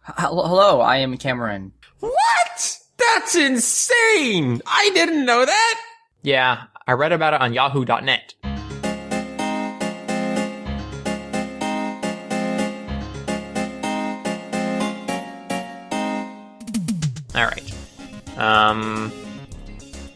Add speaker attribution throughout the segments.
Speaker 1: Hello, I am Cameron.
Speaker 2: What? That's insane! I didn't know that!
Speaker 3: Yeah, I read about it on yahoo.net. Alright.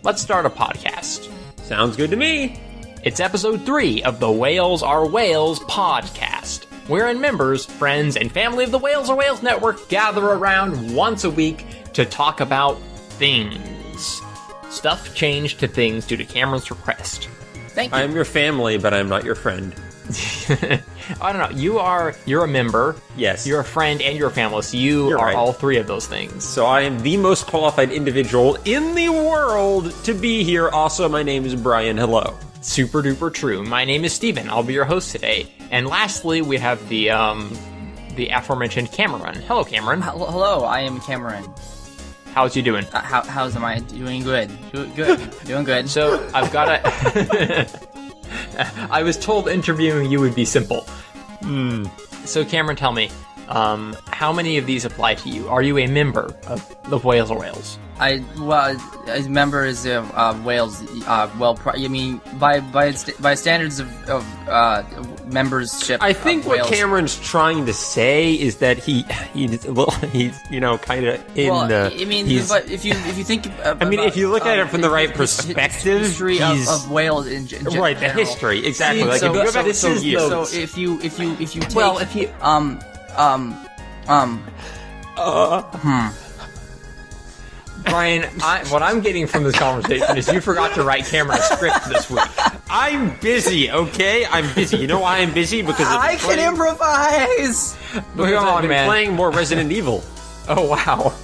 Speaker 3: Let's start a podcast.
Speaker 2: Sounds good to me.
Speaker 3: It's episode 3 of the Whales Are Whales podcast, wherein members, friends, and family of the Whales Are Whales network gather around once a week to talk about things. Stuff changed to things due to Cameron's request.
Speaker 1: Thank you.
Speaker 2: I am your family, but I'm not your friend.
Speaker 3: I don't know. You're a member.
Speaker 2: Yes.
Speaker 3: You're a friend and you're a family, so you're
Speaker 2: right.
Speaker 3: all three of those things.
Speaker 2: So I am the most qualified individual in the world to be here. Also, my name is Bryan. Hello.
Speaker 3: Super duper true. My name is Steven. I'll be your host today. And lastly, we have the aforementioned Cameron. Hello, Cameron.
Speaker 1: Hello, I am Cameron.
Speaker 3: How's you doing?
Speaker 1: How's am I doing? Good. Good. Doing good.
Speaker 3: So I've got a. I was told interviewing you would be simple. So Cameron, tell me, how many of these apply to you? Are you a member of the Whales Are Whales?
Speaker 1: As members of Wales, I mean, by standards of membership.
Speaker 2: I think what
Speaker 1: Wales.
Speaker 2: Cameron's trying to say is that he's a little, he's kind of in
Speaker 1: I mean, but if you think,
Speaker 2: if you look at it from the right perspective,
Speaker 1: history of Wales in general.
Speaker 2: Right, the history, exactly.
Speaker 1: See,
Speaker 2: like if you go back to 2 years.
Speaker 1: So if you take,
Speaker 3: Bryan, what I'm getting from this conversation is you forgot to write Cameron a script this week.
Speaker 2: I'm busy, okay? I'm busy. You know why I'm busy? Because
Speaker 1: I can improvise.
Speaker 2: Because
Speaker 3: Come
Speaker 2: I've
Speaker 3: on,
Speaker 2: been
Speaker 3: man.
Speaker 2: playing more Resident Evil.
Speaker 3: Oh, wow.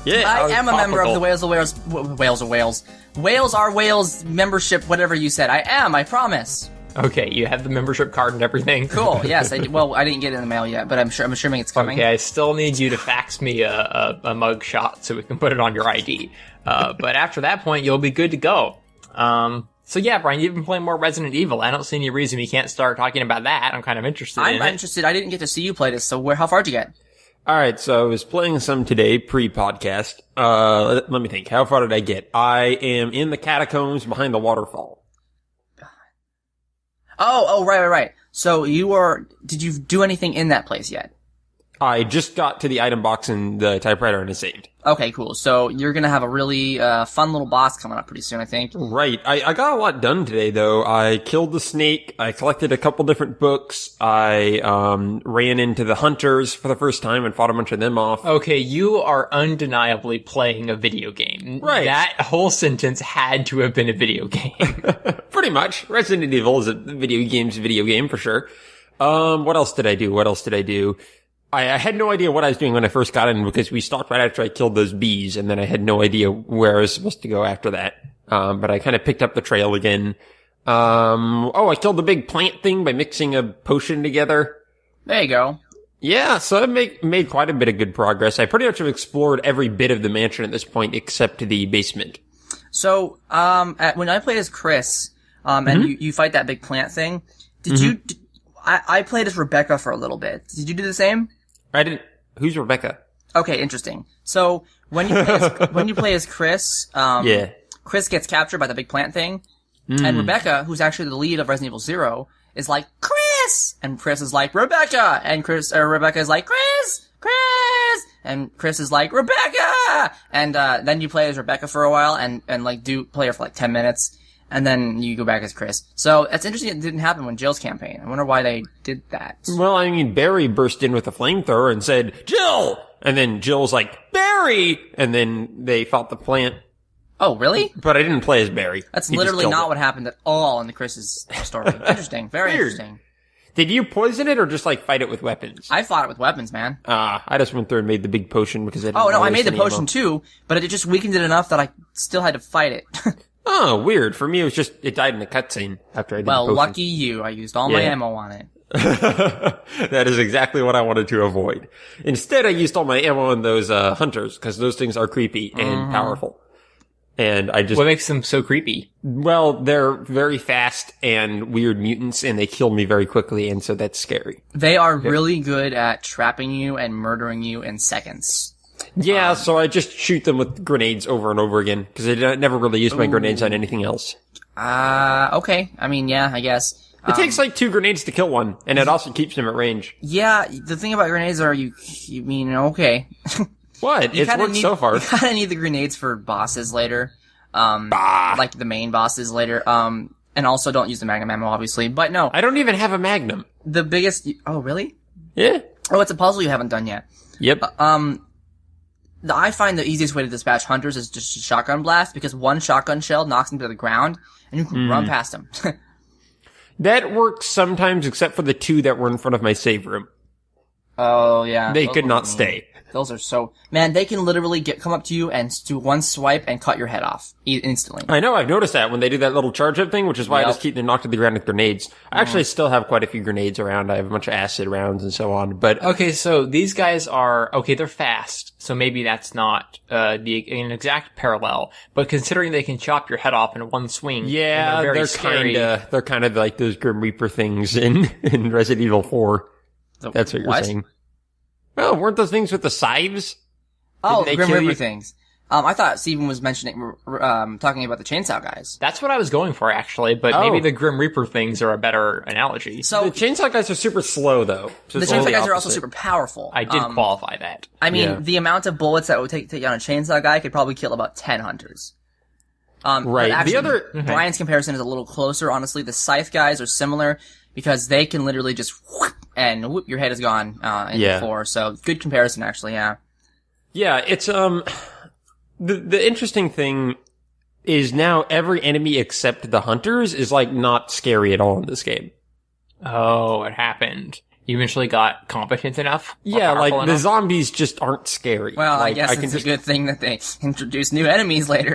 Speaker 2: Yeah,
Speaker 1: I am a member of the
Speaker 2: topical.
Speaker 1: Whales Are Whales. Whales Are Whales membership, whatever you said. I am, I promise.
Speaker 3: Okay, you have the membership card and everything.
Speaker 1: Cool, yes. I didn't get it in the mail yet, but I'm assuming it's coming.
Speaker 3: Okay, I still need you to fax me a mug shot so we can put it on your ID. But after that point, you'll be good to go. So yeah, Bryan, you've been playing more Resident Evil. I don't see any reason we can't start talking about that. I'm kind of interested in it.
Speaker 1: I'm interested. I didn't get to see you play this, so how far did you get?
Speaker 2: Alright, so I was playing some today, pre-podcast. Let me think. How far did I get? I am in the catacombs behind the waterfall.
Speaker 1: Oh, right. So did you do anything in that place yet?
Speaker 2: I just got to the item box in the typewriter and it saved.
Speaker 1: Okay, cool. So you're gonna have a really fun little boss coming up pretty soon, I think.
Speaker 2: Right. I got a lot done today, though. I killed the snake. I collected a couple different books. I ran into the hunters for the first time and fought a bunch of them off.
Speaker 3: Okay, you are undeniably playing a video game.
Speaker 2: Right.
Speaker 3: That whole sentence had to have been a video game.
Speaker 2: Pretty much. Resident Evil is a video game for sure. What else did I do? I had no idea what I was doing when I first got in because we stopped right after I killed those bees, and then I had no idea where I was supposed to go after that. But I kind of picked up the trail again. I killed the big plant thing by mixing a potion together.
Speaker 1: There you go.
Speaker 2: Yeah, so I made quite a bit of good progress. I pretty much have explored every bit of the mansion at this point except the basement.
Speaker 1: So, when I played as Chris, and you fight that big plant thing, I played as Rebecca for a little bit. Did you do the same?
Speaker 2: I didn't. Who's Rebecca?
Speaker 1: Okay, interesting. So when you play as Chris,
Speaker 2: Yeah.
Speaker 1: Chris gets captured by the big plant thing, and Rebecca, who's actually the lead of Resident Evil 0, is like Chris, and Chris is like Rebecca, and Rebecca is like Chris, and Chris is like Rebecca, and then you play as Rebecca for a while, and like play her for like 10 minutes. And then you go back as Chris. So, that's interesting it didn't happen when Jill's campaign. I wonder why they did that.
Speaker 2: Well, I mean, Barry burst in with a flamethrower and said, Jill! And then Jill was like, Barry! And then they fought the plant.
Speaker 1: Oh, really?
Speaker 2: But I didn't play as Barry.
Speaker 1: That's
Speaker 2: He just
Speaker 1: literally
Speaker 2: killed
Speaker 1: not
Speaker 2: it.
Speaker 1: what happened at all in the Chris's story. Interesting. Very
Speaker 2: Weird.
Speaker 1: interesting.
Speaker 2: Did you poison it or just like fight it with weapons?
Speaker 1: I fought it with weapons, man.
Speaker 2: I just went through and made the big potion because I didn't
Speaker 1: Oh, no, I
Speaker 2: waste
Speaker 1: made the
Speaker 2: any
Speaker 1: potion
Speaker 2: ammo.
Speaker 1: too, but it just weakened it enough that I still had to fight it.
Speaker 2: Oh, weird. For me, it was just, it died in a cutscene after I did
Speaker 1: Well,
Speaker 2: the potion.
Speaker 1: lucky you. I used all my
Speaker 2: Yeah.
Speaker 1: ammo on it.
Speaker 2: That is exactly what I wanted to avoid. Instead, I used all my ammo on those hunters because those things are creepy and powerful. And I just...
Speaker 3: What makes them so creepy?
Speaker 2: Well, they're very fast and weird mutants, and they kill me very quickly, and so that's scary.
Speaker 1: They are really good at trapping you and murdering you in seconds.
Speaker 2: Yeah, so I just shoot them with grenades over and over again, because I never really use my grenades on anything else.
Speaker 1: Okay. I mean, yeah, I guess.
Speaker 2: It takes like 2 grenades to kill one, and it also keeps them at range.
Speaker 1: Yeah, the thing about grenades are you mean, okay.
Speaker 2: What? It's worked so far.
Speaker 1: You kinda need the grenades for bosses later. Like the main bosses later. And also don't use the magnum ammo, obviously. But no.
Speaker 2: I don't even have a magnum.
Speaker 1: The biggest... Oh, really?
Speaker 2: Yeah.
Speaker 1: Oh, it's a puzzle you haven't done yet.
Speaker 2: Yep.
Speaker 1: I find the easiest way to dispatch hunters is just a shotgun blast, because one shotgun shell knocks them to the ground, and you can run past them.
Speaker 2: That works sometimes, except for the 2 that were in front of my save room.
Speaker 1: Oh, yeah.
Speaker 2: They could not stay.
Speaker 1: Those are so... Man, they can literally come up to you and do one swipe and cut your head off instantly.
Speaker 2: I know, I've noticed that when they do that little charge-up thing, which is why I just keep them knocked to the ground with grenades. I actually still have quite a few grenades around. I have a bunch of acid rounds and so on, but...
Speaker 3: Okay, so these guys are... Okay, they're fast, so maybe that's not an exact parallel, but considering they can chop your head off in one swing...
Speaker 2: Yeah,
Speaker 3: they're scary.
Speaker 2: They're kind of like those Grim Reaper things in Resident Evil 4. That's what you're saying. Well, weren't those things with the scythes?
Speaker 1: Oh, the Grim Reaper things. I thought Steven was mentioning, talking about the chainsaw guys.
Speaker 3: That's what I was going for, actually, but maybe the Grim Reaper things are a better analogy.
Speaker 2: So the chainsaw guys are super slow, though. So
Speaker 1: the chainsaw guys are also super powerful.
Speaker 3: I did qualify that.
Speaker 1: I mean, the amount of bullets that would take down a chainsaw guy could probably kill about 10 hunters.
Speaker 2: Right.
Speaker 1: Actually, Bryan's comparison is a little closer, honestly. The scythe guys are similar, because they can literally just whoop, and whoop, your head is gone in the floor. So good comparison, actually. Yeah. Yeah,
Speaker 2: it's the interesting thing is now every enemy except the hunters is like not scary at all in this game.
Speaker 3: Oh, it happened. You eventually got competent enough?
Speaker 2: Yeah, like
Speaker 3: enough?
Speaker 2: the zombies just aren't scary.
Speaker 1: Well,
Speaker 2: like,
Speaker 1: I guess it's a good thing that they introduce new enemies later.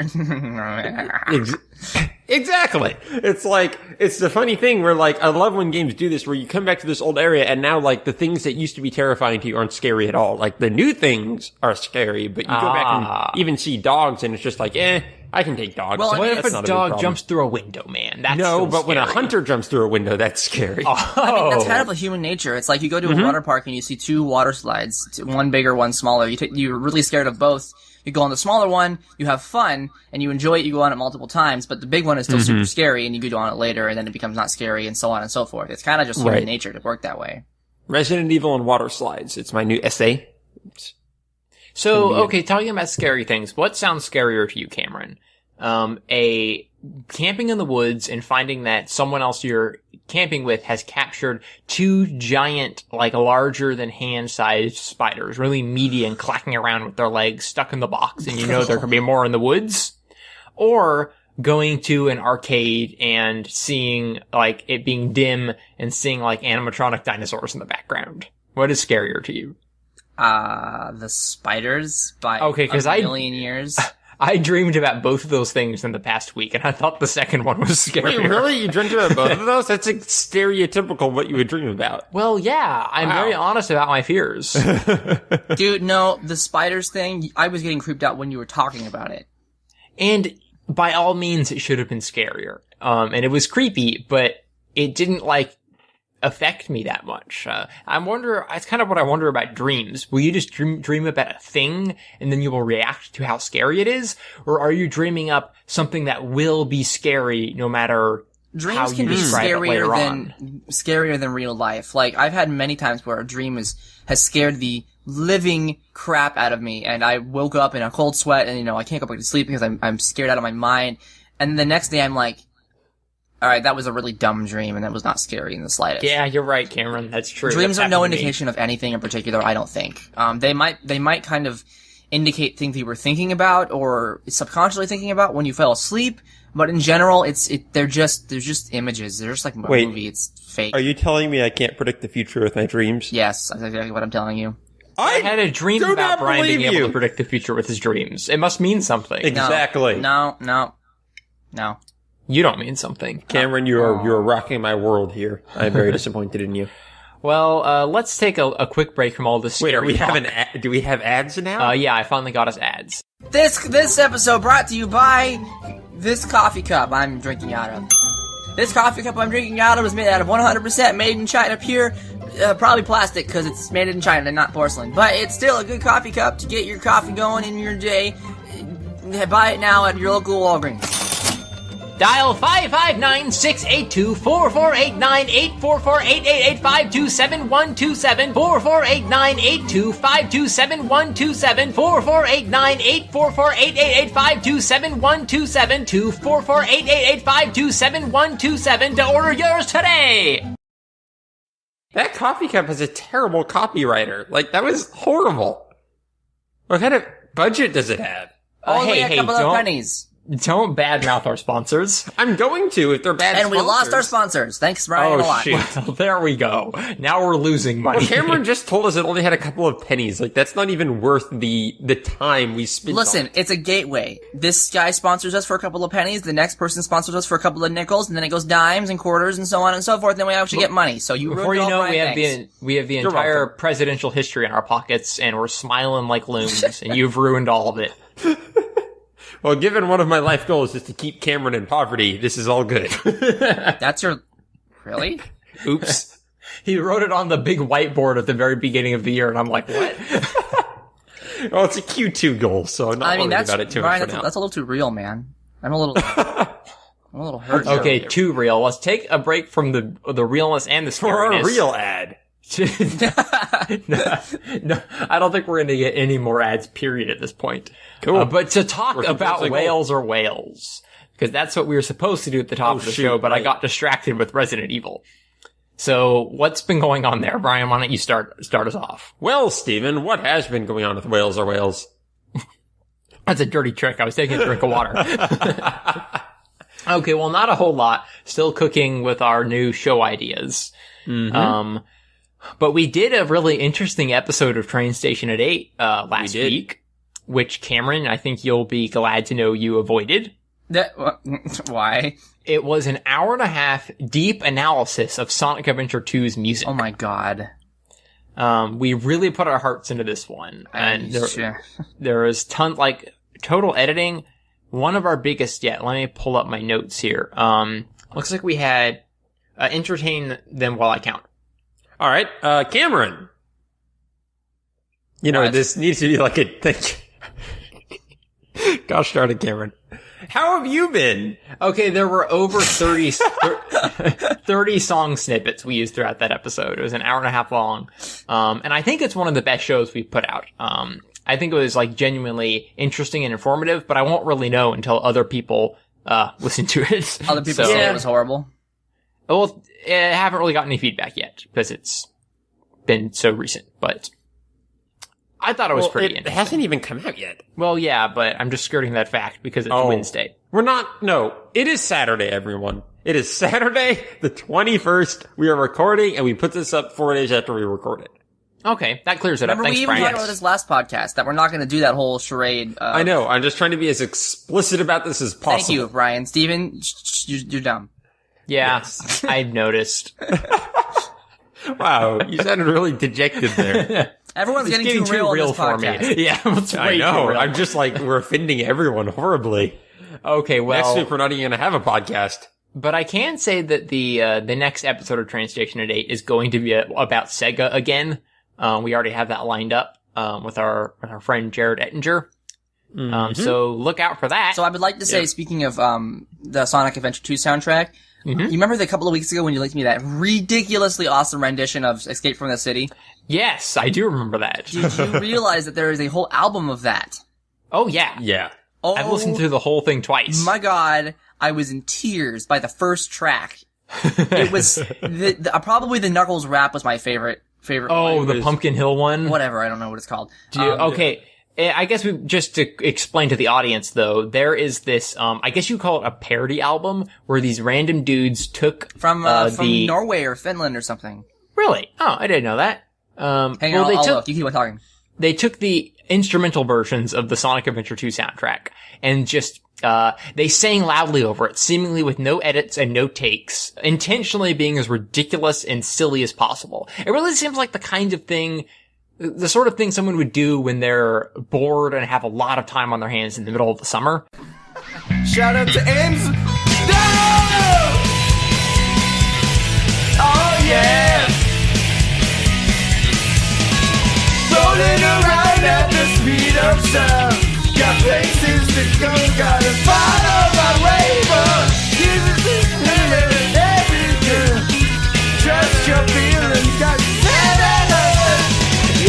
Speaker 2: Exactly. It's like, it's the funny thing where like, I love when games do this where you come back to this old area and now like the things that used to be terrifying to you aren't scary at all. Like the new things are scary, but you go back and even see dogs and it's just like, I can take dogs.
Speaker 3: Well, what
Speaker 2: if
Speaker 3: a dog jumps through a window, man? That's
Speaker 2: no, but
Speaker 3: scary.
Speaker 2: when a hunter jumps through a window, that's scary.
Speaker 1: I mean, that's kind of a human nature. It's like you go to a water park and you see 2 water slides, one bigger, one smaller. You're really scared of both. You go on the smaller one, you have fun, and you enjoy it, you go on it multiple times, but the big one is still super scary, and you go on it later, and then it becomes not scary, and so on and so forth. It's kind of just human nature to work that way.
Speaker 2: Resident Evil and water slides. It's my new essay.
Speaker 3: So, okay, talking about scary things, what sounds scarier to you, Cameron? A camping in the woods and finding that someone else you're camping with has captured 2 giant, like larger than hand-sized spiders, really meaty and clacking around with their legs stuck in the box, and you know there could be more in the woods. Or going to an arcade and seeing, like, it being dim and seeing, like, animatronic dinosaurs in the background. What is scarier to you?
Speaker 1: The spiders by a million years.
Speaker 3: I dreamed about both of those things in the past week, and I thought the second one was scary.
Speaker 2: Wait, really? You dreamed about both of those? That's like stereotypical what you would dream about.
Speaker 3: Well, yeah, I'm very honest about my fears.
Speaker 1: Dude, no, the spiders thing, I was getting creeped out when you were talking about it.
Speaker 3: And by all means, it should have been scarier. And it was creepy, but it didn't, like, affect me that much. It's kind of what I wonder about dreams. Will you just dream about a thing and then you will react to how scary it is? Or are you dreaming up something that will be scary no matter
Speaker 1: dreams
Speaker 3: how
Speaker 1: can
Speaker 3: you
Speaker 1: be
Speaker 3: describe it later on?
Speaker 1: Scarier than real life. Like, I've had many times where a dream has scared the living crap out of me, and I woke up in a cold sweat and, I can't go back to sleep because I'm scared out of my mind. And the next day I'm like, alright, that was a really dumb dream, and that was not scary in the slightest.
Speaker 3: Yeah, you're right, Cameron. That's true.
Speaker 1: Dreams are no indication of anything in particular, I don't think. They might kind of indicate things you were thinking about, or subconsciously thinking about when you fell asleep, but in general, they're just images. They're just like a movie. It's fake.
Speaker 2: Are you telling me I can't predict the future with my dreams?
Speaker 1: Yes, that's exactly what I'm telling you.
Speaker 3: I had a dream about Bryan being able to predict the future with his dreams. It must mean something.
Speaker 2: Exactly.
Speaker 1: No.
Speaker 3: You don't mean something.
Speaker 2: Cameron, you're rocking my world here. I'm very disappointed in you.
Speaker 3: Well, let's take a quick break from all this scary
Speaker 2: Wait, do we have ads now?
Speaker 3: Yeah, I finally got us ads.
Speaker 1: This episode brought to you by this coffee cup I'm drinking out of. This coffee cup I'm drinking out of is made out of 100% made in China pure, probably plastic because it's made in China and not porcelain. But it's still a good coffee cup to get your coffee going in your day. Buy it now at your local Walgreens.
Speaker 3: Dial 559-682-4489-844-888-527-127, 4489-825-27127, 4489-844-888-527-127, 244-888-527-127 to order yours today!
Speaker 2: That coffee cup has a terrible copywriter. Like, that was horrible. What kind of budget does it have?
Speaker 1: Only a couple of pennies.
Speaker 3: Don't badmouth our sponsors.
Speaker 2: I'm going to if they're bad
Speaker 1: And
Speaker 2: sponsors.
Speaker 1: we lost our sponsors. Thanks, Bryan, a lot.
Speaker 2: Shoot.
Speaker 3: Well, there we go. Now we're losing money.
Speaker 2: Well, Cameron just told us it only had a couple of pennies. Like, that's not even worth the time we spent
Speaker 1: Listen,
Speaker 2: on it.
Speaker 1: it's a gateway. This guy sponsors us for a couple of pennies, the next person sponsors us for a couple of nickels, and then it goes dimes and quarters and so on and so forth, and then we actually get money. So you
Speaker 3: Before you
Speaker 1: ruined all
Speaker 3: know,
Speaker 1: my
Speaker 3: we have the
Speaker 2: You're
Speaker 3: entire
Speaker 2: welcome.
Speaker 3: presidential history in our pockets, and we're smiling like loons, and you've ruined all of it.
Speaker 2: Well, given one of my life goals is to keep Cameron in poverty, this is all good.
Speaker 1: That's your... Really?
Speaker 2: Oops.
Speaker 3: He wrote it on the big whiteboard at the very beginning of the year, and I'm like, what?
Speaker 2: Well, it's a Q2 goal, so I'm not worried about it too
Speaker 1: Bryan,
Speaker 2: much for now.
Speaker 1: that's a little too real, man. I'm a little hurt.
Speaker 3: Okay, too real. Let's take a break from the realness and the
Speaker 2: For our
Speaker 3: scariness.
Speaker 2: real ad.
Speaker 3: No, I don't think we're going to get any more ads, period, at this point.
Speaker 2: Cool.
Speaker 3: But to talk
Speaker 2: We're
Speaker 3: about
Speaker 2: supposed to
Speaker 3: whales or whales, because that's what we were supposed to do at the top of the
Speaker 2: shoot,
Speaker 3: show, but I
Speaker 2: right.
Speaker 3: got distracted with Resident Evil. So what's been going on there? Bryan, why don't you start us off?
Speaker 2: Well, Steven, what has been going on with Whales or Whales?
Speaker 3: That's a dirty trick. I was taking a drink of water. Okay, well, not a whole lot. Still cooking with our new show ideas.
Speaker 2: Mm-hmm.
Speaker 3: But we did a really interesting episode of Train Station at 8 last week, which, Cameron, I think you'll be glad to know you avoided.
Speaker 1: Why?
Speaker 3: It was an hour and a half deep analysis of Sonic Adventure 2's music.
Speaker 1: Oh my god.
Speaker 3: We really put our hearts into this one. And there was total editing. One of our biggest yet. Let me pull up my notes here. Looks like we had entertain them while I count.
Speaker 2: All right, Cameron. You know,
Speaker 1: What?
Speaker 2: this needs to be like a thing. Gosh darn it, Cameron. How have you been?
Speaker 3: Okay, there were over 30 song snippets we used throughout that episode. It was an hour and a half long. And I think it's one of the best shows we've put out. I think it was like genuinely interesting and informative, but I won't really know until other people listen to it.
Speaker 1: Other people say it was horrible.
Speaker 3: Well, I haven't really gotten any feedback yet because it's been so recent, but I thought it was pretty
Speaker 2: It
Speaker 3: interesting.
Speaker 2: hasn't even come out yet.
Speaker 3: Well, yeah, but I'm just skirting that fact because it's Wednesday.
Speaker 2: It is Saturday, everyone. It is Saturday, the 21st. We are recording, and we put this up 4 days after we record it.
Speaker 3: Okay, that clears it
Speaker 1: Remember,
Speaker 3: up. Thanks,
Speaker 1: we even
Speaker 3: Bryan.
Speaker 1: talked about this last podcast, that we're not going to do that whole charade.
Speaker 2: I know. I'm just trying to be as explicit about this as possible.
Speaker 1: Thank you, Bryan. Steven, you're dumb.
Speaker 3: Yeah,
Speaker 2: Yes.
Speaker 3: I've noticed.
Speaker 2: Wow, you sounded really dejected there.
Speaker 1: Everyone's
Speaker 3: It's
Speaker 1: getting too real on this
Speaker 3: for me.
Speaker 1: podcast.
Speaker 3: Yeah, it's
Speaker 2: I
Speaker 3: way
Speaker 2: know.
Speaker 3: too real.
Speaker 2: I'm just like, we're offending everyone horribly.
Speaker 3: Okay, well,
Speaker 2: Next week, we're not even going to have a podcast.
Speaker 3: but I can say that the next episode of Train Station at 8 is going to be about Sega again. We already have that lined up with our friend Jared Ettinger. So look out for that.
Speaker 1: So I would like to say, speaking of the Sonic Adventure 2 soundtrack, you remember a couple of weeks ago when you linked me that ridiculously awesome rendition of Escape from the City?
Speaker 3: Yes, I do remember that.
Speaker 1: Did you realize that there is a whole album of that?
Speaker 3: Oh, yeah.
Speaker 2: Yeah.
Speaker 1: Oh,
Speaker 3: I've listened to the whole thing twice.
Speaker 1: my god, I was in tears by the first track. It was probably the Knuckles rap was my favorite
Speaker 3: Oh,
Speaker 1: one.
Speaker 3: the Pumpkin Hill one?
Speaker 1: Whatever, I don't know what it's called.
Speaker 3: Okay. I guess just to explain to the audience though, there is this, I guess you call it a parody album where these random dudes took
Speaker 1: From Norway or Finland or something.
Speaker 3: Really? Oh, I didn't know that.
Speaker 1: Hang on, I'll look. You keep on talking.
Speaker 3: They took the instrumental versions of the Sonic Adventure 2 soundtrack and just, they sang loudly over it, seemingly with no edits and no takes, intentionally being as ridiculous and silly as possible. It really seems like the kind of thing the sort of thing someone would do when they're bored and have a lot of time on their hands in the middle of the summer.
Speaker 4: Shout out to Ames. Oh yeah. Rolling around at the speed of sound. Got places to go, gotta follow my rainbow. Jesus is everything. Trust your feelings, got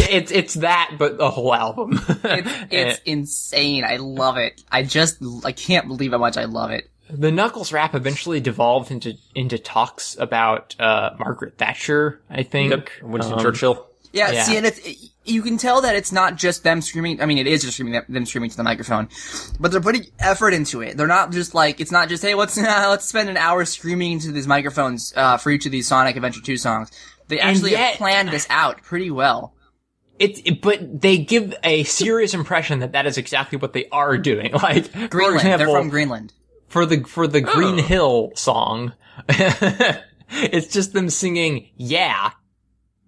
Speaker 3: It's that, but the whole album.
Speaker 1: It's insane. I love it. I can't believe how much I love it.
Speaker 3: The Knuckles rap eventually devolved into talks about Margaret Thatcher, I think.
Speaker 2: Yep. Winston Churchill.
Speaker 1: Yeah, see, and you can tell that it's not just them screaming. I mean, it is just them screaming to the microphone, but they're putting effort into it. They're not just like, it's not just, hey, let's spend an hour screaming into these microphones for each of these Sonic Adventure 2 songs. They actually have planned this out pretty well.
Speaker 3: But they give a serious impression that is exactly what they are doing. Like,
Speaker 1: Greenland.
Speaker 3: For example,
Speaker 1: They're from Greenland.
Speaker 3: For the Green Hill song, it's just them singing "yeah"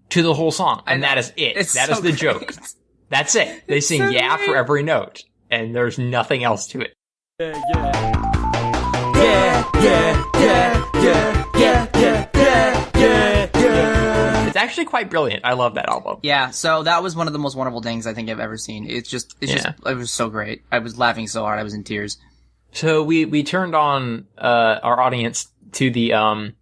Speaker 3: to the whole song, and that is it. That is the joke. That's it. They sing "yeah" for every note, and there's nothing else to it. It's actually quite brilliant. I love that album.
Speaker 1: Yeah, so that was one of the most wonderful things I think I've ever seen. It was so great. I was laughing so hard, I was in tears.
Speaker 3: So we turned on our audience to the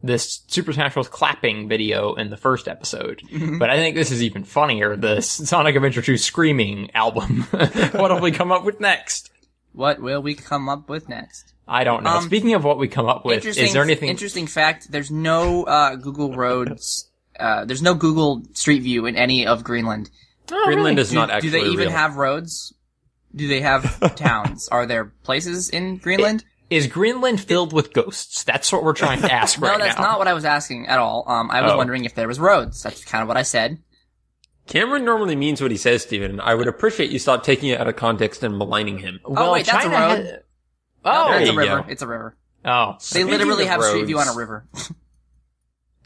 Speaker 3: this Super Smash Bros. Clapping video in the first episode, but I think this is even funnier. The Sonic Adventure 2 Screaming album. What will we come up with next?
Speaker 1: What will we come up with next?
Speaker 3: I don't know. Speaking of what we come up with, is there anything?
Speaker 1: Interesting fact: there's no Google Roads. There's no Google Street View in any of Greenland.
Speaker 2: Oh, Greenland is not actually
Speaker 1: Do they even
Speaker 2: real.
Speaker 1: have roads? Do they have towns? Are there places in Greenland?
Speaker 3: Is Greenland filled with ghosts? That's what we're trying to ask right now.
Speaker 1: No, that's not what I was asking at all. I was wondering if there was roads. That's kind of what I said.
Speaker 2: Cameron normally means what he says, Steven. I would appreciate you stop taking it out of context and maligning him.
Speaker 1: Well, wait, that's
Speaker 3: China
Speaker 1: a road.
Speaker 3: Oh,
Speaker 1: it's a
Speaker 2: you
Speaker 1: river.
Speaker 2: go.
Speaker 1: It's a river.
Speaker 3: Oh.
Speaker 1: They literally
Speaker 2: of
Speaker 1: have Street
Speaker 2: roads,
Speaker 1: View on a river.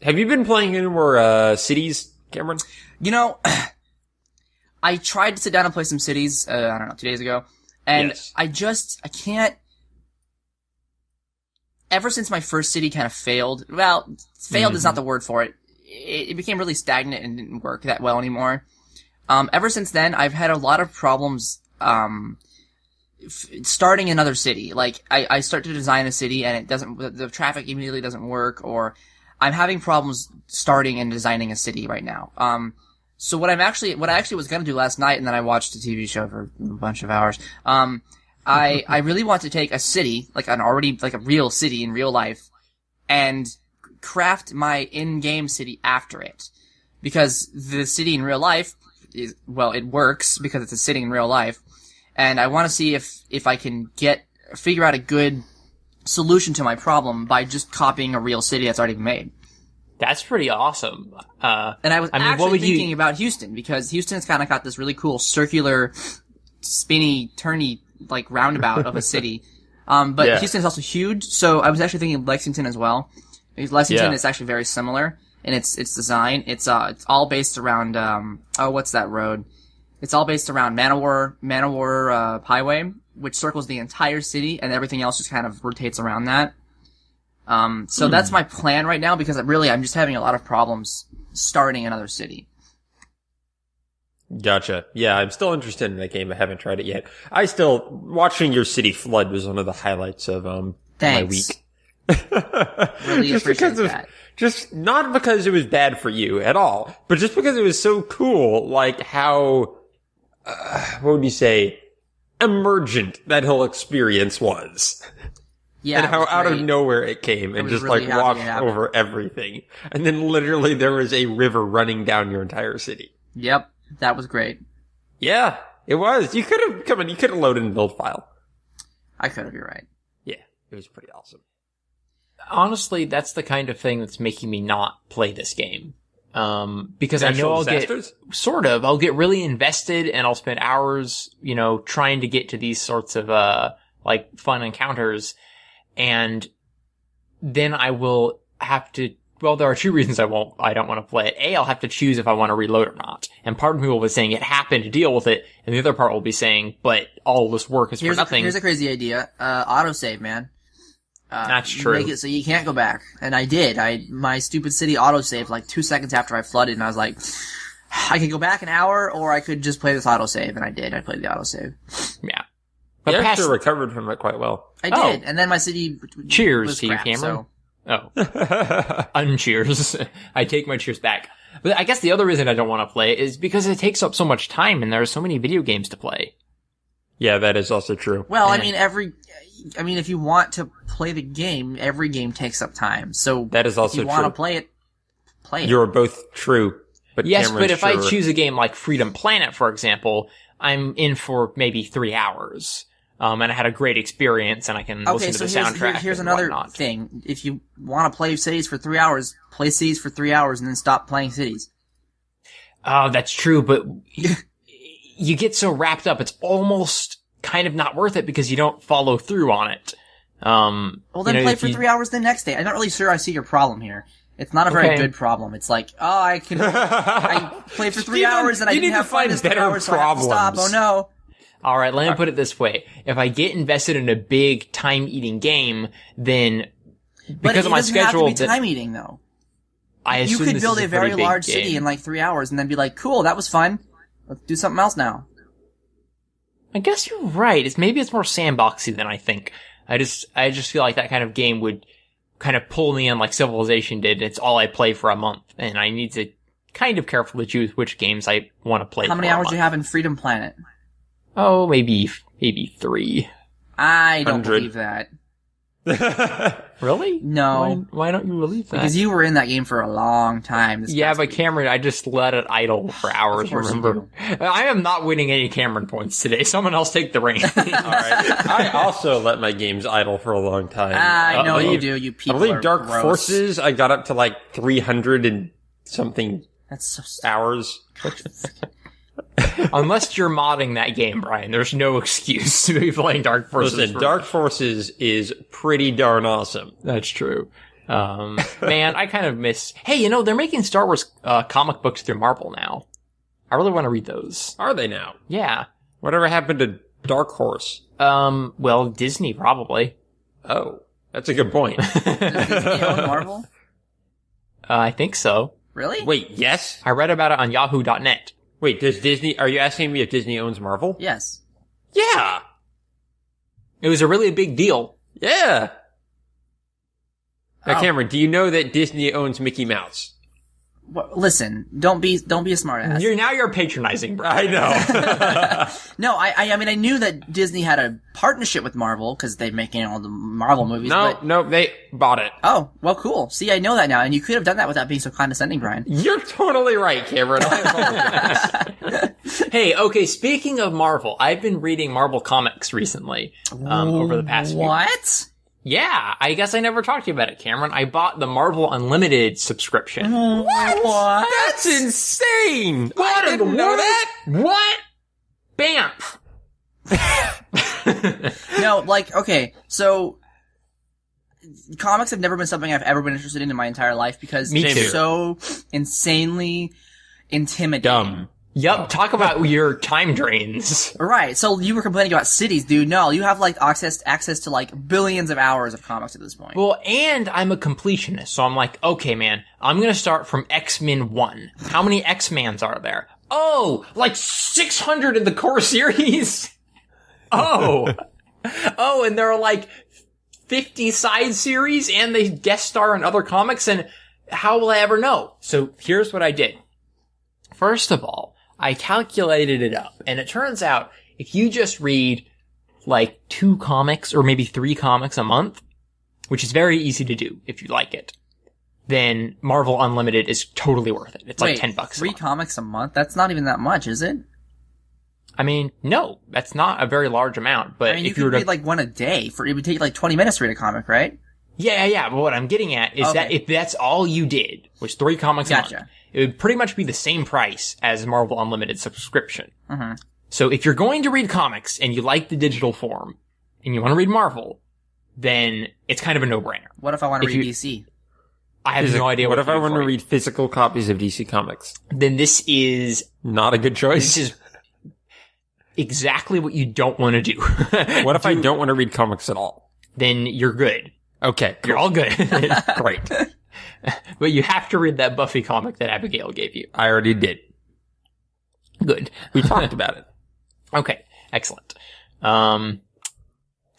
Speaker 2: Have you been playing any more cities, Cameron?
Speaker 1: You know, I tried to sit down and play some cities, 2 days ago. And
Speaker 2: Yes.
Speaker 1: I can't. Ever since my first city kind of failed, is not the word for it. It became really stagnant and didn't work that well anymore. Ever since then, I've had a lot of problems, starting another city. Like, I start to design a city and the traffic immediately doesn't work, or I'm having problems starting and designing a city right now. So what I actually was gonna do last night, and then I watched a TV show for a bunch of hours, I really want to take a city, like a real city in real life, and craft my in-game city after it. Because the city in real life it works because it's a city in real life. And I want to see if I can figure out a good solution to my problem by just copying a real city that's already been made.
Speaker 3: That's pretty awesome.
Speaker 1: And I was thinking about Houston, because Houston's kind of got this really cool circular, spinny, turny, like, roundabout of a city. But
Speaker 2: Yeah.
Speaker 1: Houston's also huge, so I was actually thinking of Lexington as well. Because Lexington is actually very similar in its design. It's all based around, what's that road? It's all based around Manowar Highway, which circles the entire city, and everything else just kind of rotates around that. So that's my plan right now, because I'm just having a lot of problems starting another city.
Speaker 2: Gotcha. Yeah, I'm still interested in that game. I haven't tried it yet. Watching your city flood was one of the highlights of, my week.
Speaker 1: Really appreciate that.
Speaker 2: Just not because it was bad for you at all, but just because it was so cool, like how, what would you say, emergent that whole experience was.
Speaker 1: Yeah,
Speaker 2: and how out of nowhere it came and just
Speaker 1: really
Speaker 2: like
Speaker 1: happy
Speaker 2: washed
Speaker 1: it happened.
Speaker 2: over everything. And then literally there was a river running down your entire city.
Speaker 1: Yep, that was great.
Speaker 2: Yeah, it was. You could have loaded and build file.
Speaker 1: I could have, you're right.
Speaker 2: Yeah, it was pretty awesome.
Speaker 3: Honestly, that's the kind of thing that's making me not play this game. Because I know I'll get really invested and I'll spend hours, trying to get to these sorts of, fun encounters. And then I will have to Well, there are two reasons I don't want to play it. A, I'll have to choose if I want to reload or not. And part of me will be saying it happened to deal with it, and the other part will be saying, but all this work is for nothing.
Speaker 1: Here's a crazy idea. Autosave, man.
Speaker 3: That's true.
Speaker 1: Make it so you can't go back. And I did. My stupid city autosaved like 2 seconds after I flooded, and I was like, I could go back an hour, or I could just play this autosave, and I did. I played the autosave.
Speaker 3: Yeah.
Speaker 2: But you actually recovered from it quite well.
Speaker 1: I did, and then my city
Speaker 3: Cheers
Speaker 1: was
Speaker 3: to
Speaker 1: crap,
Speaker 3: you, Cameron.
Speaker 1: So.
Speaker 3: Oh. Uncheers. I take my cheers back. But I guess the other reason I don't want to play is because it takes up so much time and there are so many video games to play.
Speaker 2: Yeah, that is also true.
Speaker 1: Well, I mean, if you want to play the game, every game takes up time. So
Speaker 2: that is also
Speaker 1: if you want to play it, play it.
Speaker 2: You're both true. But
Speaker 3: yes,
Speaker 2: Cameron's
Speaker 3: but if
Speaker 2: sure.
Speaker 3: I choose a game like Freedom Planet, for example, I'm in for maybe 3 hours. And I had a great experience, and I can listen to the soundtrack.
Speaker 1: Here's
Speaker 3: and
Speaker 1: another
Speaker 3: whatnot.
Speaker 1: thing. If you want to play cities for 3 hours, play cities for 3 hours and then stop playing cities.
Speaker 3: Oh, that's true, but you get so wrapped up, it's almost kind of not worth it because you don't follow through on it.
Speaker 1: Well, then play for 3 hours the next day. I'm not really sure I see your problem here. It's not a very good problem. It's like, I played for 3 hours and I didn't have fun this 3 hours, so I have to stop. Oh no.
Speaker 3: Alright, let me put it this way. If I get invested in a big time-eating game, then because of my schedule...
Speaker 1: But it doesn't have to be time-eating, though.
Speaker 3: You
Speaker 1: could build a very large city in like 3 hours and then be like, cool, that was fun. Let's do something else now.
Speaker 3: I guess you're right. Maybe it's more sandboxy than I think. I just feel like that kind of game would kind of pull me in like Civilization did. It's all I play for a month, and I need to kind of carefully choose which games I want to play for a month.
Speaker 1: How many hours do you have in Freedom Planet?
Speaker 3: Oh, maybe 3.
Speaker 1: I don't
Speaker 2: 100.
Speaker 1: believe that.
Speaker 3: Really?
Speaker 1: No.
Speaker 3: Why don't you believe that?
Speaker 1: Because you were in that game for a long time.
Speaker 3: Yeah, but Cameron, I just let it idle for hours, remember? I am not winning any Cameron points today. Someone else take the reins.
Speaker 2: All right. I also let my games idle for a long time.
Speaker 1: I know you do. You people
Speaker 2: I believe
Speaker 1: are
Speaker 2: Dark
Speaker 1: gross.
Speaker 2: Forces, I got up to like 300 and something
Speaker 1: That's so
Speaker 2: hours.
Speaker 3: Unless you're modding that game, Brian, there's no excuse to be playing Dark Forces.
Speaker 2: Listen, Dark Forces is pretty darn awesome.
Speaker 3: That's true. Man, I kind of miss... Hey, they're making Star Wars comic books through Marvel now. I really want to read those.
Speaker 2: Are they now?
Speaker 3: Yeah.
Speaker 2: Whatever happened to Dark Horse?
Speaker 3: Well, Disney, probably.
Speaker 2: Oh, that's a good point.
Speaker 1: Does Disney own Marvel?
Speaker 3: I think so.
Speaker 1: Really?
Speaker 2: Wait, yes?
Speaker 3: I read about it on yahoo.net.
Speaker 2: Wait, are you asking me if Disney owns Marvel?
Speaker 1: Yes.
Speaker 2: Yeah!
Speaker 3: It was a really big deal.
Speaker 2: Yeah! Now,
Speaker 1: Oh.
Speaker 2: Cameron, do you know that Disney owns Mickey Mouse?
Speaker 1: Well, listen, don't be a smartass.
Speaker 3: You're patronizing, Brian.
Speaker 2: I know.
Speaker 1: No, I mean, I knew that Disney had a partnership with Marvel, because they're making all the Marvel movies,
Speaker 2: No, they bought it.
Speaker 1: Oh, well, cool. See, I know that now, and you could have done that without being so condescending, Brian.
Speaker 2: You're totally right, Cameron. I apologize.
Speaker 3: Hey, okay, speaking of Marvel, I've been reading Marvel comics recently, over the past few
Speaker 1: What?
Speaker 3: Yeah, I guess I never talked to you about it, Cameron. I bought the Marvel Unlimited subscription.
Speaker 1: What?
Speaker 2: That's insane! I didn't know that!
Speaker 3: What? Bamf!
Speaker 1: No, like, okay, so comics have never been something I've ever been interested in my entire life because
Speaker 3: Me
Speaker 1: they're
Speaker 3: too.
Speaker 1: so insanely intimidating.
Speaker 2: Dumb.
Speaker 3: Yup, talk about your time drains.
Speaker 1: Right, so you were complaining about cities, dude. No, you have, like, access to, like, billions of hours of comics at this point.
Speaker 3: Well, and I'm a completionist, so I'm like, okay, man, I'm gonna start from X-Men 1. How many X-Mans are there? Oh, like 600 in the core series? Oh. Oh, and there are like 50 side series, and they guest star in other comics, and how will I ever know? So here's what I did. First of all, I calculated it up, and it turns out if you just read like 2 comics or maybe 3 comics a month, which is very easy to do if you like it, then Marvel Unlimited is totally worth it. It's like $10 a
Speaker 1: 3
Speaker 3: month.
Speaker 1: comics a month? That's not even that much, is it?
Speaker 3: I mean, no, that's not a very large amount, but
Speaker 1: I mean, you
Speaker 3: if you were
Speaker 1: could
Speaker 3: to...
Speaker 1: read, like, one a day. It would take you, like, 20 minutes to read a comic, right?
Speaker 3: Yeah, but what I'm getting at is that
Speaker 1: Okay.
Speaker 3: if that's all you did, was 3 comics a
Speaker 1: Gotcha.
Speaker 3: month, it would pretty much be the same price as Marvel Unlimited subscription.
Speaker 1: Mm-hmm.
Speaker 3: So if you're going to read comics and you like the digital form, and you want to read Marvel, then it's kind of a no-brainer.
Speaker 1: What if I want to
Speaker 3: If
Speaker 1: read
Speaker 3: you-
Speaker 1: DC?
Speaker 3: I have no idea
Speaker 2: what if
Speaker 3: to
Speaker 2: I
Speaker 3: do
Speaker 2: want
Speaker 3: for
Speaker 2: to
Speaker 3: you.
Speaker 2: read physical copies of DC Comics?
Speaker 3: Then this is
Speaker 2: Not a good choice.
Speaker 3: This is exactly what you don't want to do.
Speaker 2: What if I don't want to read comics at all?
Speaker 3: Then you're good.
Speaker 2: Okay, cool.
Speaker 3: You're all good.
Speaker 2: Great.
Speaker 3: But you have to read that Buffy comic that Abigail gave you.
Speaker 2: I already did.
Speaker 3: Good.
Speaker 2: We talked about it.
Speaker 3: Okay. Excellent.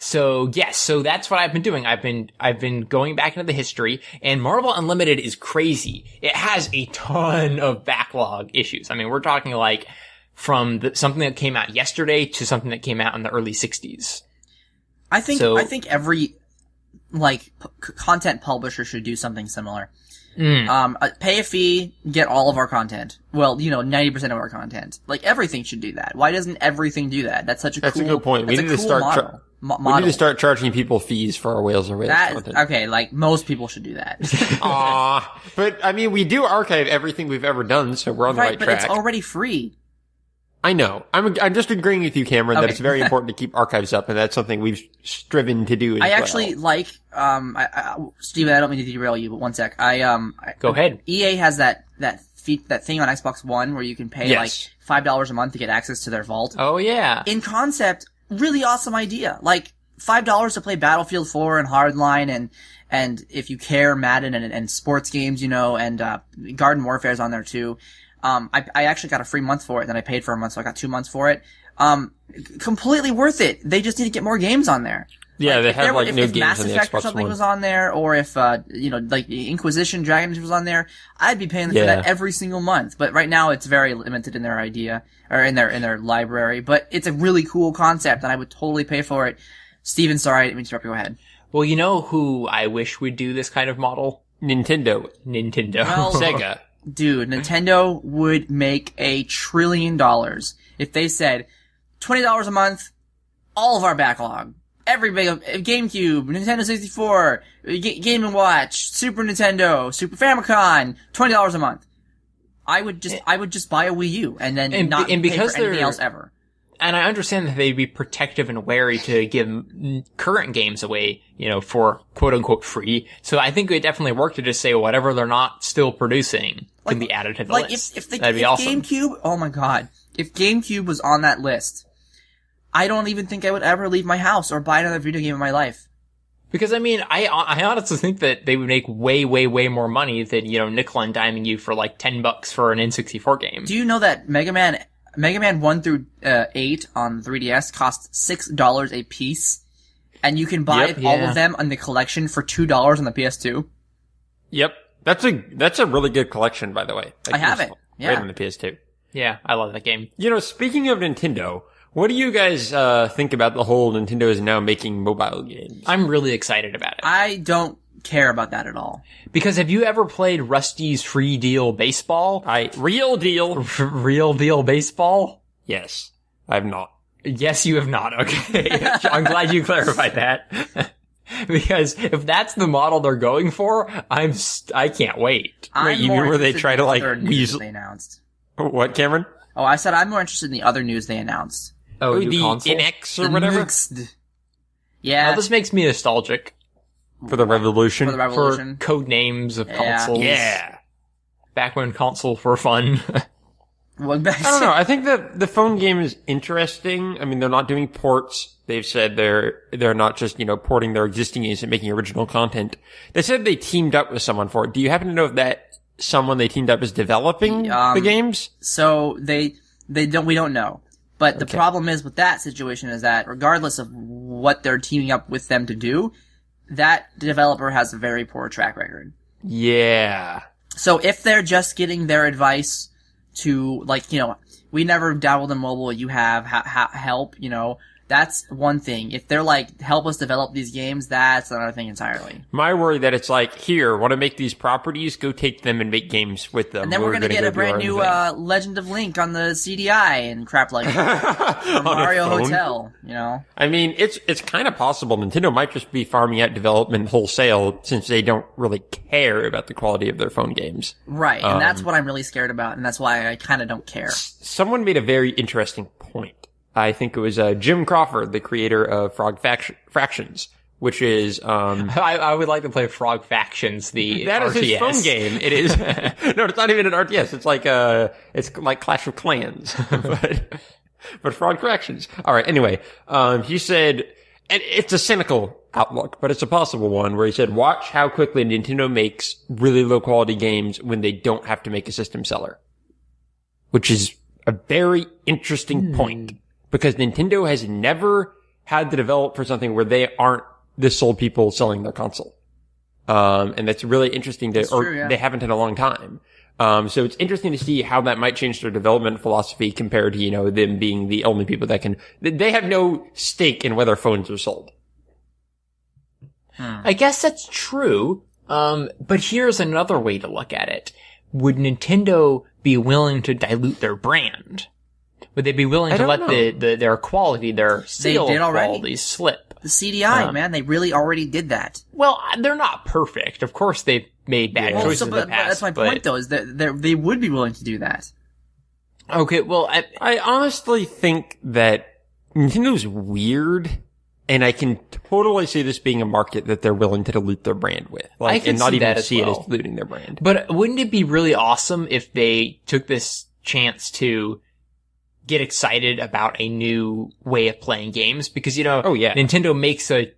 Speaker 3: So yes, so that's what I've been doing. I've been going back into the history, and Marvel Unlimited is crazy. It has a ton of backlog issues. I mean, we're talking like from something that came out yesterday to something that came out in the early 60s.
Speaker 1: I think every content publisher should do something similar. Pay a fee, get all of our content. Well, 90% of our content. Like, everything should do that. Why doesn't everything do that? That's a good
Speaker 2: point. We need to start we need to start charging people fees for our Whales or Whales content.
Speaker 1: Okay, like, most people should do that.
Speaker 2: But, I mean, we do archive everything we've ever done, so we're on the right track.
Speaker 1: But it's already free.
Speaker 2: I know. I'm just agreeing with you, Cameron, that it's very important to keep archives up, and that's something we've striven to do as well.
Speaker 1: I actually like, Steven, I don't mean to derail you, but one sec.
Speaker 3: Go ahead.
Speaker 1: EA has that thing on Xbox One where you can pay like $5 a month to get access to their vault.
Speaker 3: Oh yeah.
Speaker 1: In concept, really awesome idea. Like, $5 to play Battlefield 4 and Hardline and if you care, Madden and sports games, and Garden Warfare's on there too. I actually got a free month for it, then I paid for a month, so I got 2 months for it. Completely worth it. They just need to get more games on there.
Speaker 2: Yeah, they have new games
Speaker 1: Mass
Speaker 2: on the
Speaker 1: Effect
Speaker 2: Xbox
Speaker 1: or something
Speaker 2: One.
Speaker 1: was on there, or if like Inquisition, Dragon Age was on there, I'd be paying for that every single month. But right now, it's very limited in their idea or in their library. But it's a really cool concept, and I would totally pay for it. Steven, sorry, I didn't mean to interrupt. Go ahead.
Speaker 3: Well, you know who I wish would do this kind of model?
Speaker 2: Nintendo.
Speaker 1: Well,
Speaker 2: Sega.
Speaker 1: Dude, Nintendo would make $1 trillion if they said $20 a month, all of our backlog. Every GameCube, Nintendo 64, Game & Watch, Super Nintendo, Super Famicom, $20 a month. I would just buy a Wii U and then not pay for anything else ever.
Speaker 3: And I understand that they'd be protective and wary to give current games away, for quote unquote free. So I think it would definitely work to just say whatever they're not still producing can be added to the list. That'd be awesome.
Speaker 1: GameCube, oh my god. If GameCube was on that list, I don't even think I would ever leave my house or buy another video game in my life.
Speaker 3: Because I mean, I honestly think that they would make way, way, way more money than, nickel and diming you for like $10 for an N64 game.
Speaker 1: Do you know that Mega Man 1 through 8 on 3DS cost $6 a piece? And you can buy all of them on the collection for $2 on the PS2?
Speaker 2: Yep. That's a really good collection, by the way.
Speaker 1: I have it. Yeah.
Speaker 2: Right on the PS2.
Speaker 3: Yeah, I love that game.
Speaker 2: Speaking of Nintendo, what do you guys think about the whole Nintendo is now making mobile games?
Speaker 3: I'm really excited about it.
Speaker 1: I don't care about that at all.
Speaker 3: Because have you ever played Rusty's Free Deal Baseball?
Speaker 2: Real deal.
Speaker 3: Real Deal Baseball?
Speaker 2: Yes. I have not.
Speaker 3: Yes, you have not. Okay. I'm glad you clarified that. Because if that's the model they're going for, I can't wait.
Speaker 2: Wait, you mean where they try to like
Speaker 1: news they announced?
Speaker 2: What, Cameron?
Speaker 1: Oh, I said I'm more interested in the other news they announced.
Speaker 3: Oh,
Speaker 2: the
Speaker 3: console?
Speaker 2: NX or whatever?
Speaker 1: Yeah.
Speaker 3: Well, this makes me nostalgic.
Speaker 2: For the revolution?
Speaker 3: For code names of consoles.
Speaker 2: Yeah.
Speaker 3: Back when consoles were fun.
Speaker 2: I don't know. I think that the phone game is interesting. I mean, they're not doing ports. They've said they're not just, porting their existing games and making original content. They said they teamed up with someone for it. Do you happen to know if that someone they teamed up is developing the games?
Speaker 1: So we don't know. But the problem is with that situation is that regardless of what they're teaming up with them to do, that developer has a very poor track record.
Speaker 2: Yeah.
Speaker 1: So if they're just getting their advice to, we never dabbled in mobile, you have help, that's one thing. If they're like, help us develop these games, that's another thing entirely.
Speaker 2: My worry that it's like, here, want to make these properties, go take them and make games with them.
Speaker 1: And then we're going to get a brand new Legend of Link on the CDI and crap like that. Or Mario Hotel,
Speaker 2: I mean, it's kind of possible Nintendo might just be farming out development wholesale since they don't really care about the quality of their phone games.
Speaker 1: Right, and that's what I'm really scared about, and that's why I kind of don't care.
Speaker 2: Someone made a very interesting point. I think it was Jim Crawford, the creator of Frog Fractions, which is
Speaker 3: I would like to play Frog Factions, the
Speaker 2: that is
Speaker 3: RTS.
Speaker 2: his phone game. It is no, it's not even an RTS. It's like Clash of Clans, but Frog Factions. All right. Anyway, he said, and it's a cynical outlook, but it's a possible one where he said, watch how quickly Nintendo makes really low quality games when they don't have to make a system seller, which is a very interesting point because Nintendo has never had to develop for something where they aren't the sole people selling their console. And that's really interesting they haven't in a long time. So it's interesting to see how that might change their development philosophy compared to, them being the only people that they have no stake in whether phones are sold.
Speaker 3: I guess that's true. But here's another way to look at it. Would Nintendo be willing to dilute their brand? Would they be willing to let their quality, their sales quality slip?
Speaker 1: The CDI, man, they really already did that.
Speaker 3: Well, they're not perfect. Of course, they've made bad choices in the past. But
Speaker 1: that's my point, though, is that they would be willing to do that.
Speaker 3: Okay, well,
Speaker 2: I honestly think that Nintendo's weird, and I can totally see this being a market that they're willing to dilute their brand with. And not even see it as diluting their brand.
Speaker 3: But wouldn't it be really awesome if they took this chance to get excited about a new way of playing games? Because, Nintendo makes a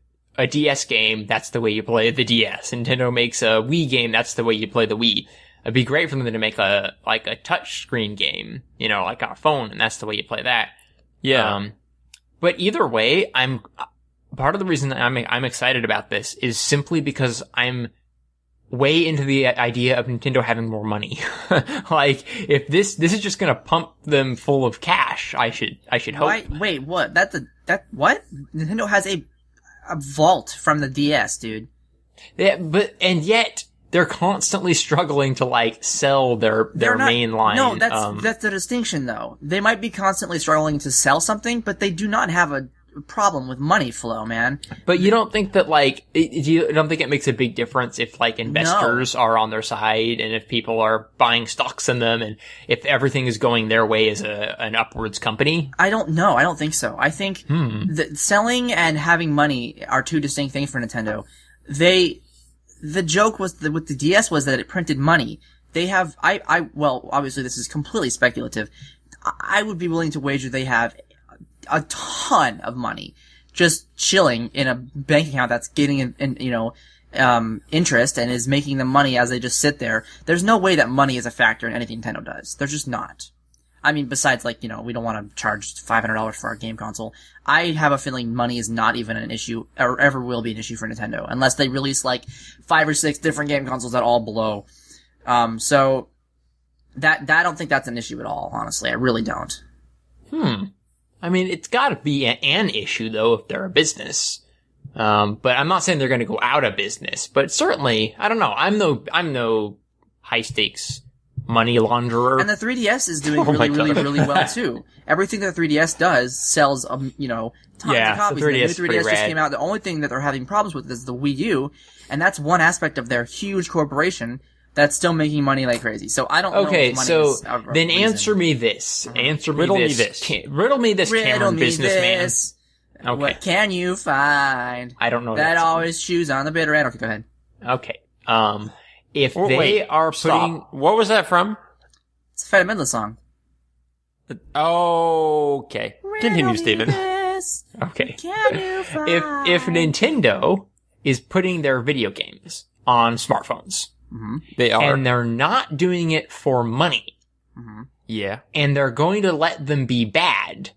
Speaker 3: DS game, that's the way you play the DS. Nintendo makes a Wii game, that's the way you play the Wii. It'd be great for them to make a touchscreen game, like on a phone, and that's the way you play that.
Speaker 2: Yeah.
Speaker 3: But either way, part of the reason that I'm excited about this is simply because I'm way into the idea of Nintendo having more money. Like, if this is just gonna pump them full of cash, I should hope.
Speaker 1: Wait, what? What? Nintendo has a vault from the DS, dude.
Speaker 3: Yeah, and yet they're constantly struggling to sell their main line.
Speaker 1: No, that's the distinction, though. They might be constantly struggling to sell something, but they do not have a problem with money flow, man.
Speaker 3: But you don't think that you don't think it makes a big difference if investors are on their side and if people are buying stocks in them and if everything is going their way as an upwards company?
Speaker 1: I don't know. I don't think so. I think that selling and having money are two distinct things for Nintendo. The joke with the DS was that it printed money. They have, well, obviously this is completely speculative. I would be willing to wager they have a ton of money just chilling in a bank account that's getting interest and is making them money as they just sit there. There's no way that money is a factor in anything Nintendo does. There's just not. I mean, besides we don't want to charge $500 for our game console. I have a feeling money is not even an issue or ever will be an issue for Nintendo unless they release 5 or 6 different game consoles that all blow. So that I don't think that's an issue at all, honestly. I really don't.
Speaker 3: I mean, it's gotta be an issue, though, if they're a business. But I'm not saying they're gonna go out of business. But certainly, I don't know, I'm no high-stakes money launderer.
Speaker 1: And the 3DS is doing really well, too. Everything that the 3DS does sells, tons of copies.
Speaker 3: The 3DS,
Speaker 1: the new 3DS just came out. The only thing that they're having problems with is the Wii U, and that's one aspect of their huge corporation that's still making money like crazy. So I don't know if money is a
Speaker 3: then
Speaker 1: reason.
Speaker 3: answer me this. Riddle me this, Cameron businessman. Okay.
Speaker 1: What can you find?
Speaker 3: I don't know
Speaker 1: that always chews on the bitter end. Okay, go ahead.
Speaker 3: Okay. If they are putting...
Speaker 2: What was that from?
Speaker 1: It's a Feta Midler song.
Speaker 2: Okay. Continue, Steven.
Speaker 3: Okay.
Speaker 1: Can you find...
Speaker 3: If Nintendo is putting their video games on smartphones...
Speaker 1: Mm-hmm.
Speaker 2: They are.
Speaker 3: And they're not doing it for money.
Speaker 1: Mm-hmm.
Speaker 2: Yeah.
Speaker 3: And they're going to let them be bad.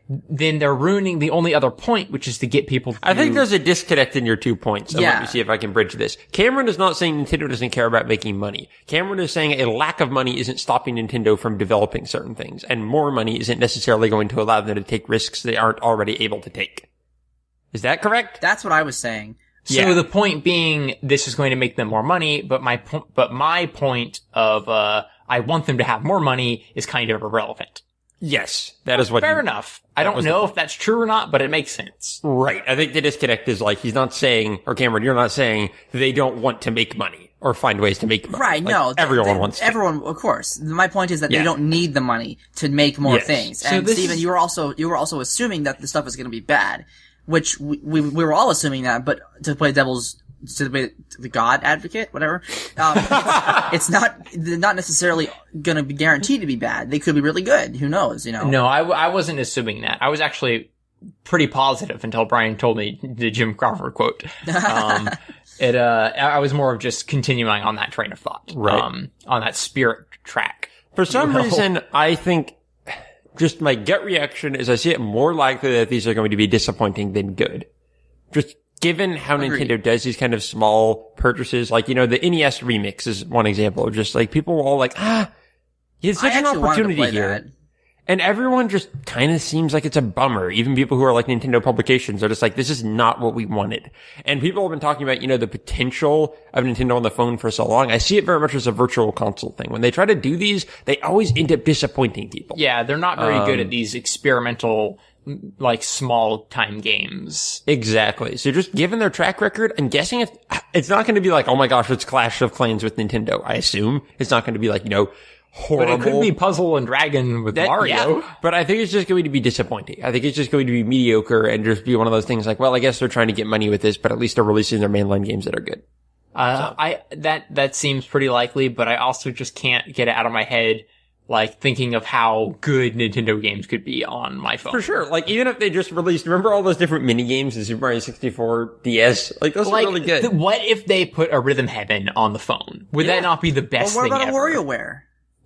Speaker 3: Then they're ruining the only other point, which is to get people to...
Speaker 2: I think there's a disconnect in your 2 points. So let me see if I can bridge this. Cameron is not saying Nintendo doesn't care about making money. Cameron is saying a lack of money isn't stopping Nintendo from developing certain things. And more money isn't necessarily going to allow them to take risks they aren't already able to take. Is that correct?
Speaker 1: That's what I was saying.
Speaker 3: So the point being, this is going to make them more money, but my point of, I want them to have more money is kind of irrelevant.
Speaker 2: Yes, that is what.
Speaker 3: Fair enough. I don't know if that's true or not, but it makes sense.
Speaker 2: Right. I think the disconnect is he's not saying, or Cameron, you're not saying they don't want to make money or find ways to make money.
Speaker 1: Right. No.
Speaker 2: Everyone wants to.
Speaker 1: Everyone, of course. My point is that they don't need the money to make more things. And Steven, you were also assuming that the stuff is going to be bad. which we were all assuming that, but to play the God advocate, whatever, it's not necessarily gonna be guaranteed to be bad. They could be really good. Who knows,
Speaker 3: No, I wasn't assuming that. I was actually pretty positive until Bryan told me the Jim Crawford quote. I was more of just continuing on that train of thought.
Speaker 2: Right.
Speaker 3: On that spirit track.
Speaker 2: For some reason, I think just my gut reaction is I see it more likely that these are going to be disappointing than good. Just given how
Speaker 1: Agreed.
Speaker 2: Nintendo does these kind of small purchases, like, the NES remix is one example of just like people were all like, you had such an opportunity here.
Speaker 1: That.
Speaker 2: And everyone just kind of seems like it's a bummer. Even people who are like Nintendo publications are just like, this is not what we wanted. And people have been talking about, the potential of Nintendo on the phone for so long. I see it very much as a virtual console thing. When they try to do these, they always end up disappointing people.
Speaker 3: Yeah, they're not very good at these experimental, like, small time games.
Speaker 2: Exactly. So just given their track record, I'm guessing it's not going to be like, oh my gosh, it's Clash of Clans with Nintendo. I assume it's not going to be like, horrible.
Speaker 3: But it could be Puzzle and Dragon with Mario.
Speaker 2: Yeah, but I think it's just going to be disappointing. I think it's just going to be mediocre and just be one of those things like, well, I guess they're trying to get money with this, but at least they're releasing their mainline games that are good.
Speaker 3: That seems pretty likely, but I also just can't get it out of my head, like, thinking of how good Nintendo games could be on my phone.
Speaker 2: For sure. Like, even if they just released, remember all those different mini games in Super Mario 64 DS? Like, those are really good.
Speaker 3: What if they put a Rhythm Heaven on the phone? Would that not be the best thing ever?
Speaker 1: What about a WarioWare?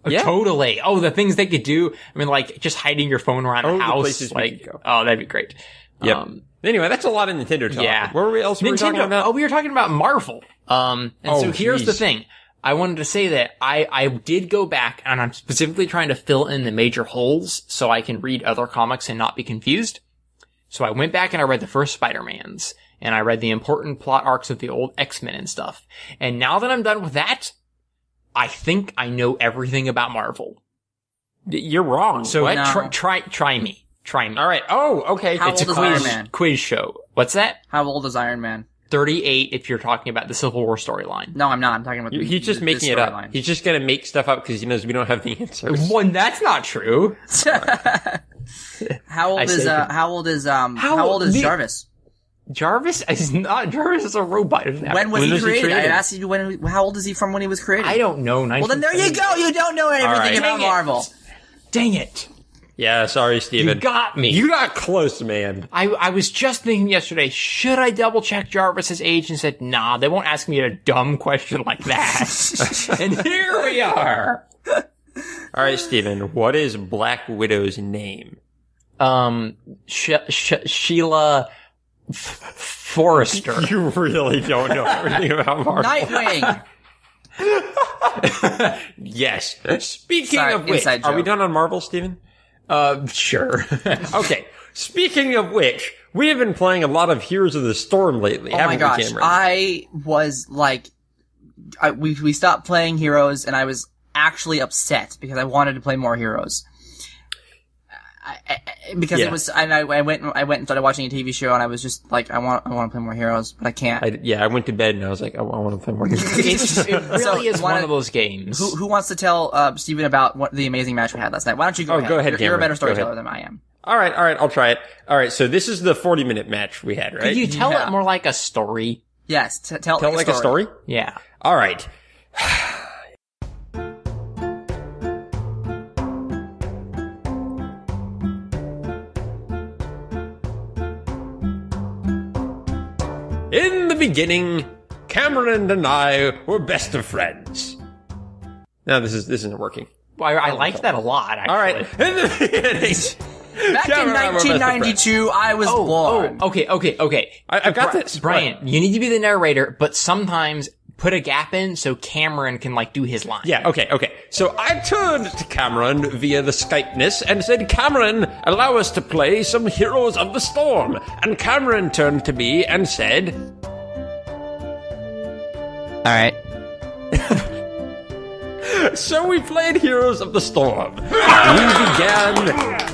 Speaker 2: Yeah.
Speaker 3: Totally. Oh, the things they could do. I mean, like, just hiding your phone around the
Speaker 2: the
Speaker 3: house.
Speaker 2: places we could go.
Speaker 3: Oh, that'd be great.
Speaker 2: Yep. Anyway, that's a lot of Nintendo talk.
Speaker 3: Yeah.
Speaker 2: What else were we talking about?
Speaker 3: Oh, we were talking about Marvel. So here's the thing. I wanted to say that I did go back, and I'm specifically trying to fill in the major holes so I can read other comics and not be confused. So I went back and I read the first Spider-Mans, and I read the important plot arcs of the old X-Men and stuff. And now that I'm done with that, I think I know everything about Marvel.
Speaker 2: You're wrong.
Speaker 3: So
Speaker 1: No.
Speaker 3: try me.
Speaker 2: All right. Oh, okay.
Speaker 1: How
Speaker 3: It's a
Speaker 1: old is Iron
Speaker 3: quiz
Speaker 1: Man?
Speaker 3: quiz show. What's that?
Speaker 1: How old is Iron Man?
Speaker 3: 38 if you're talking about the Civil War storyline.
Speaker 1: No, I'm not. I'm talking about
Speaker 2: He's just making it up. He's just going to make stuff up because he knows we don't have the answers.
Speaker 3: One, that's not true.
Speaker 1: How old is Jarvis?
Speaker 3: Jarvis is not. Jarvis is a robot.
Speaker 1: When was he created? I asked you how old is he from when he was created?
Speaker 3: I don't know.
Speaker 1: Well, then there you go. You don't know everything about
Speaker 3: Dang it.
Speaker 1: Marvel.
Speaker 3: Dang it.
Speaker 2: Yeah, sorry, Steven.
Speaker 3: You got me.
Speaker 2: You got close, man.
Speaker 3: I was just thinking yesterday, should I double check Jarvis's age? And said, nah, they won't ask me a dumb question like that. And here we are.
Speaker 2: All right, Steven, what is Black Widow's name?
Speaker 3: Sheila F-Forester.
Speaker 2: You really don't know everything about Marvel.
Speaker 1: Nightwing.
Speaker 2: Yes. Speaking
Speaker 1: Sorry,
Speaker 2: of which,
Speaker 1: inside
Speaker 2: are we
Speaker 1: joke.
Speaker 2: done on Marvel, Steven?
Speaker 3: Sure.
Speaker 2: Okay. Speaking of which, we have been playing a lot of Heroes of the Storm lately,
Speaker 1: Oh
Speaker 2: haven't
Speaker 1: my gosh.
Speaker 2: we, Cameron?
Speaker 1: I was like, we stopped playing Heroes and I was actually upset because I wanted to play more Heroes. It was, and I went and started watching a TV show, and I was just like, I want to play more Heroes, but I can't.
Speaker 2: I went to bed and I was like, I want to play more Heroes.
Speaker 3: It really is one of those games.
Speaker 1: Who wants to tell Steven about what the amazing match we had last night? Why don't you go ahead?
Speaker 2: Go ahead,
Speaker 1: You're a
Speaker 2: Cameron.
Speaker 1: better
Speaker 2: Go
Speaker 1: storyteller
Speaker 2: ahead.
Speaker 1: than I am.
Speaker 2: All right, I'll try it. All right, so this is the 40-minute match we had, right?
Speaker 3: Could you tell
Speaker 1: Yeah.
Speaker 3: it more like a story?
Speaker 1: Yes, tell
Speaker 2: Tell like a story?
Speaker 3: Yeah.
Speaker 2: All right. In the beginning, Cameron and I were best of friends. No, this isn't working.
Speaker 3: Well, I like that a lot, actually.
Speaker 2: All right. In the beginning,
Speaker 1: Back in
Speaker 2: Cameron and I were best of
Speaker 1: 1992, I was born.
Speaker 3: Okay.
Speaker 2: I've got this.
Speaker 3: Brian, you need to be the narrator, but sometimes put a gap in so Cameron can, like, do his line.
Speaker 2: Yeah, okay. So I turned to Cameron via the Skypeness and said, Cameron, allow us to play some Heroes of the Storm. And Cameron turned to me and said,
Speaker 1: Alright.
Speaker 2: so we played Heroes of the Storm. We began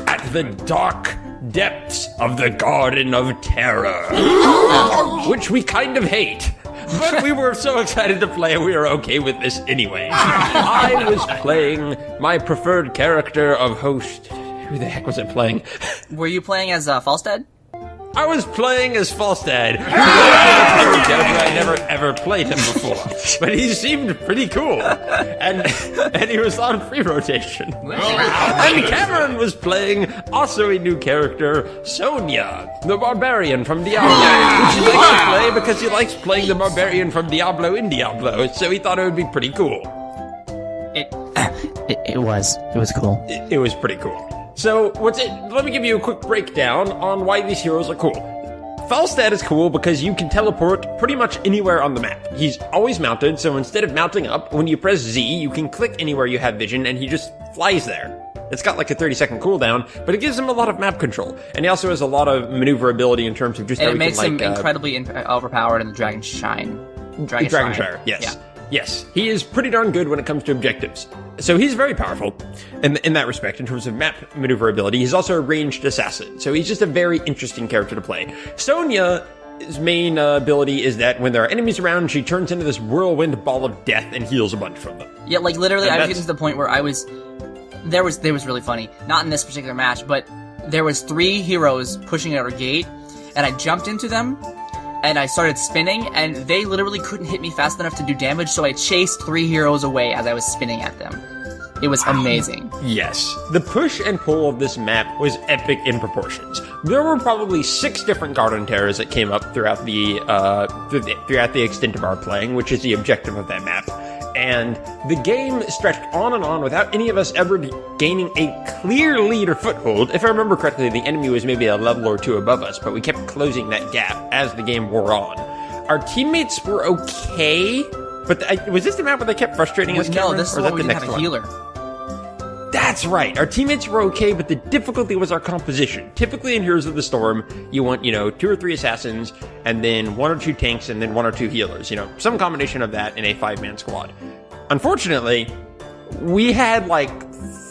Speaker 2: at the dark depths of the Garden of Terror, which we kind of hate. But we were so excited to play, we were okay with this anyway. I was playing my preferred character of host. Who the heck was it playing?
Speaker 1: Were you playing as Falstad?
Speaker 2: I was playing as Falstad. I never ever played him before, but he seemed pretty cool, and he was on free rotation. And Cameron was playing also a new character, Sonia, the barbarian from Diablo, which he likes to play because he likes playing the barbarian from Diablo in Diablo. So he thought it would be pretty cool.
Speaker 1: It was cool.
Speaker 2: It was pretty cool. So, let me give you a quick breakdown on why these heroes are cool. Falstad is cool because you can teleport pretty much anywhere on the map. He's always mounted, so instead of mounting up, when you press Z, you can click anywhere you have vision, and he just flies there. It's got like a 30-second cooldown, but it gives him a lot of map control. And he also has a lot of maneuverability in terms of just
Speaker 1: and
Speaker 2: everything.
Speaker 1: It makes him incredibly overpowered in the Dragon Shire.
Speaker 2: Yes.
Speaker 1: Yeah.
Speaker 2: Yes, he is pretty darn good when it comes to objectives. So he's very powerful in that respect, in terms of map maneuverability. He's also a ranged assassin, so he's just a very interesting character to play. Sonia's main ability is that when there are enemies around, she turns into this whirlwind ball of death and heals a bunch from them.
Speaker 1: Yeah, like literally, I was getting to the point where there was really funny. Not in this particular match, but there was 3 heroes pushing out a gate, and I jumped into them, and I started spinning, and they literally couldn't hit me fast enough to do damage, so I chased 3 heroes away as I was spinning at them. It was amazing.
Speaker 2: Yes. The push and pull of this map was epic in proportions. There were probably 6 different Garden Terrors that came up throughout the extent of our playing, which is the objective of that map. And the game stretched on and on without any of us ever gaining a clear lead or foothold. If I remember correctly, the enemy was maybe a level or 2 above us, but we kept closing that gap as the game wore on. Our teammates were okay, but was this the map where they kept frustrating us?
Speaker 1: No, this is where we didn't have a healer.
Speaker 2: That's right. Our teammates were okay, but the difficulty was our composition. Typically in Heroes of the Storm, you want, 2 or 3 assassins, and then 1 or 2 tanks, and then 1 or 2 healers. Some combination of that in a 5-man squad. Unfortunately, we had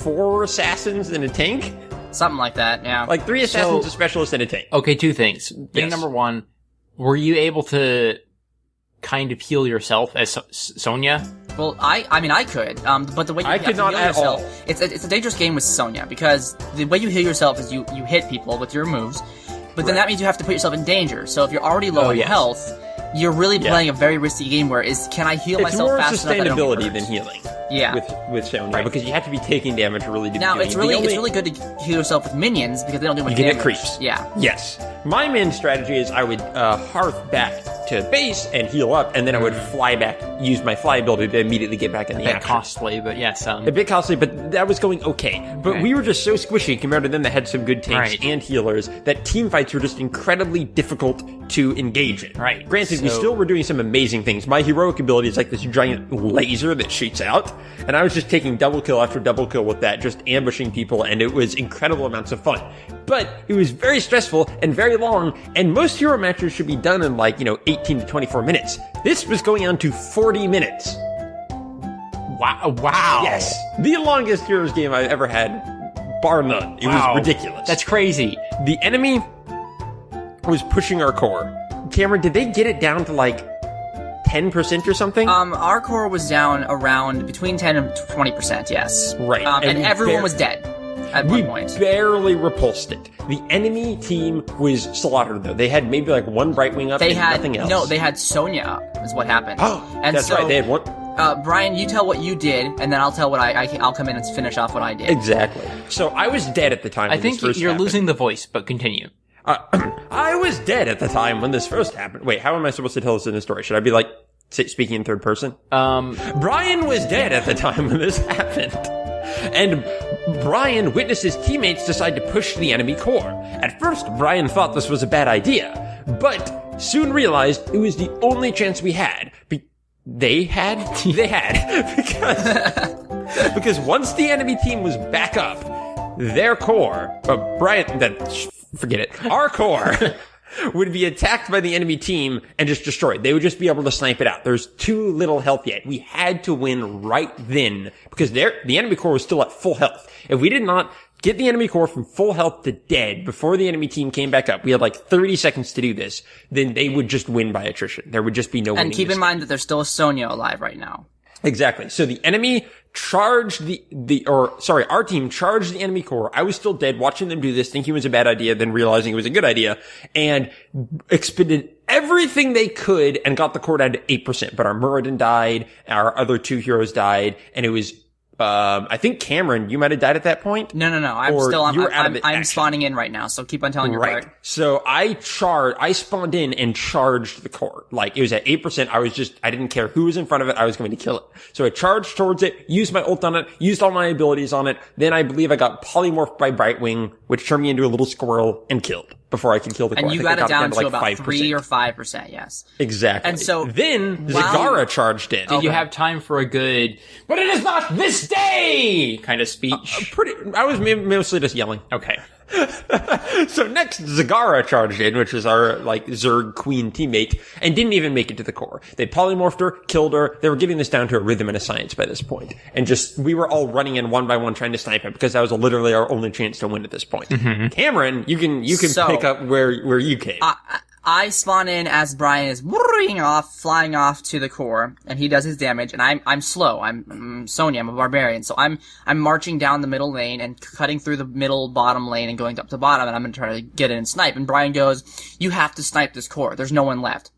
Speaker 2: 4 assassins and a tank.
Speaker 1: Something like that, yeah.
Speaker 2: 3 assassins, a specialist, and a tank.
Speaker 3: Okay, 2 things. Thing number 1, were you able to kind of heal yourself as Sonia?
Speaker 1: Well, I mean, I could, but the way you have to heal yourself, it's a dangerous game with Sonia, because the way you heal yourself is you hit people with your moves, but then that means you have to put yourself in danger. So if you're already low in health, you're really playing a very risky game where can I heal myself fast enough that I don't get hurt?
Speaker 2: It's more sustainability than healing.
Speaker 1: Yeah.
Speaker 2: With Sonia, because you have to be taking damage really to
Speaker 1: Now,
Speaker 2: be
Speaker 1: it's really good to heal yourself with minions, because they don't do much damage.
Speaker 2: You can get creeps.
Speaker 1: Yeah.
Speaker 2: Yes. My main strategy is I would hearth back to base and heal up, and then I would fly back, use my fly ability to immediately get back in the action.
Speaker 3: A bit costly, but yes.
Speaker 2: A bit costly, but that was going okay. But we were just so squishy compared to them that had some good tanks and healers that team fights were just incredibly difficult to engage in.
Speaker 3: Right.
Speaker 2: Granted, we still were doing some amazing things. My heroic ability is like this giant laser that shoots out, and I was just taking double kill after double kill with that, just ambushing people, and it was incredible amounts of fun. But it was very stressful and very long, and most hero matches should be done in 18 to 24 minutes. This was going on to 40 minutes.
Speaker 3: Wow.
Speaker 2: Yes. The longest Heroes game I've ever had, bar none. It was ridiculous.
Speaker 3: That's crazy.
Speaker 2: The enemy was pushing our core. Cameron, did they get it down to 10% or something?
Speaker 1: Our core was down around between 10 and 20%, yes.
Speaker 2: Right.
Speaker 1: And everyone was dead at one point.
Speaker 2: We barely repulsed it. The enemy team was slaughtered, though. They had maybe 1 Brightwing up and nothing else.
Speaker 1: No, they had Sonia up, is what happened.
Speaker 2: Oh,
Speaker 1: and
Speaker 2: that's right. They had 1.
Speaker 1: Bryan, you tell what you did, and then I'll tell what I'll come in and finish off what I did.
Speaker 2: Exactly. So I was dead at the time when this first happened.
Speaker 3: I think you're losing the voice, but continue.
Speaker 2: I was dead at the time when this first happened. Wait, how am I supposed to tell this in a story? Should I be speaking in third person? Bryan was dead at the time when this happened. And Bryan witnessed his teammates decide to push the enemy core. At first, Bryan thought this was a bad idea, but soon realized it was the only chance we had. They had? Because once the enemy team was back up, their core, forget it, our core would be attacked by the enemy team and just destroyed. They would just be able to snipe it out. There's too little health yet. We had to win right then because the enemy core was still at full health. If we did not get the enemy core from full health to dead before the enemy team came back up, we had 30 seconds to do this, then they would just win by attrition. There would just be no winning.
Speaker 1: And keep in mind that there's still a Sonia alive right now.
Speaker 2: Exactly. So the enemy charged our team charged the enemy core. I was still dead, watching them do this, thinking it was a bad idea, then realizing it was a good idea, and expended everything they could and got the core down to 8%. But our Muradin died, our other 2 heroes died, and it was I think Cameron, you might have died at that point.
Speaker 1: No. I'm spawning in right now, so keep on telling your part.
Speaker 2: So I spawned in and charged the core. Like, it was at 8%. I didn't care who was in front of it. I was going to kill it. So I charged towards it, used my ult on it, used all my abilities on it. Then I believe I got polymorphed by Brightwing, which turned me into a little squirrel and killed before I could kill the core.
Speaker 1: And you got it down to like about 5%. 3 or 5%, yes.
Speaker 2: Exactly.
Speaker 1: And so
Speaker 2: then Zagara charged in.
Speaker 3: Did you have time for a good, but it is not this day kind of speech?
Speaker 2: I was mostly just yelling.
Speaker 3: Okay.
Speaker 2: So next, Zagara charged in, which was our, like, Zerg queen teammate, and didn't even make it to the core. They polymorphed her, killed her. They were getting this down to a rhythm and a science by this point. And we were all running in one by one trying to snipe it, because that was literally our only chance to win at this point. Mm-hmm. Cameron, you can pick up where you came.
Speaker 1: I spawn in as Bryan is flying off to the core, and he does his damage, and I'm slow. I'm Sonya, I'm a barbarian, so I'm marching down the middle lane and cutting through the middle bottom lane and going up to bottom, and I'm gonna try to get in and snipe. And Bryan goes, "You have to snipe this core. There's no one left."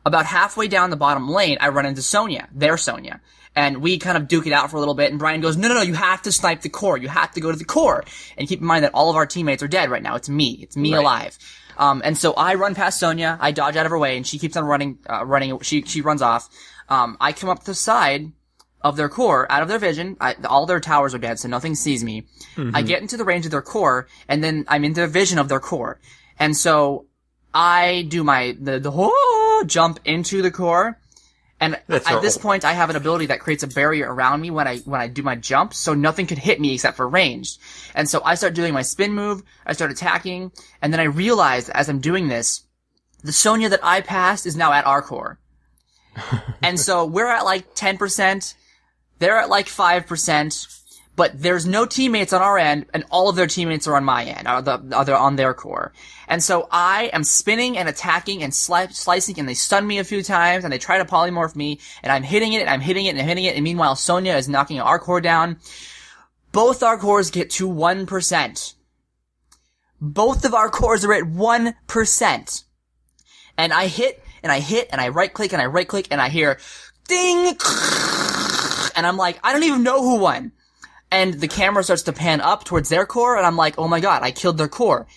Speaker 1: About halfway down the bottom lane, I run into Sonya, their Sonya. And we kind of duke it out for a little bit, and Bryan goes, no, you have to snipe the core. You have to go to the core. And keep in mind that all of our teammates are dead right now. It's me right. Alive. And so I run past Sonya, I dodge out of her way, and she keeps on running, she runs off. I come up the side of their core, out of their vision. All their towers are dead, so nothing sees me. Mm-hmm. I get into the range of their core, and then I'm in their vision of their core. And so I do the whole jump into the core. And at this point, I have an ability that creates a barrier around me when I do my jump, so nothing could hit me except for ranged. And so I start doing my spin move, I start attacking, and then I realize as I'm doing this, the Sonya that I passed is now at our core. And so we're at like 10%, they're at like 5%, but there's no teammates on our end, and all of their teammates are on my end, they're on their core. And so I am spinning and attacking and slicing, and they stun me a few times, and they try to polymorph me, and I'm hitting it, and I'm hitting it, and I'm hitting it, and meanwhile Sonya is knocking our core down. Both our cores get to 1%. Both of our cores are at 1%. And I hit, and I hit, and I right-click, and I right-click, and I hear, ding! And I'm like, I don't even know who won. And the camera starts to pan up towards their core, and I'm like, oh my god, I killed their core.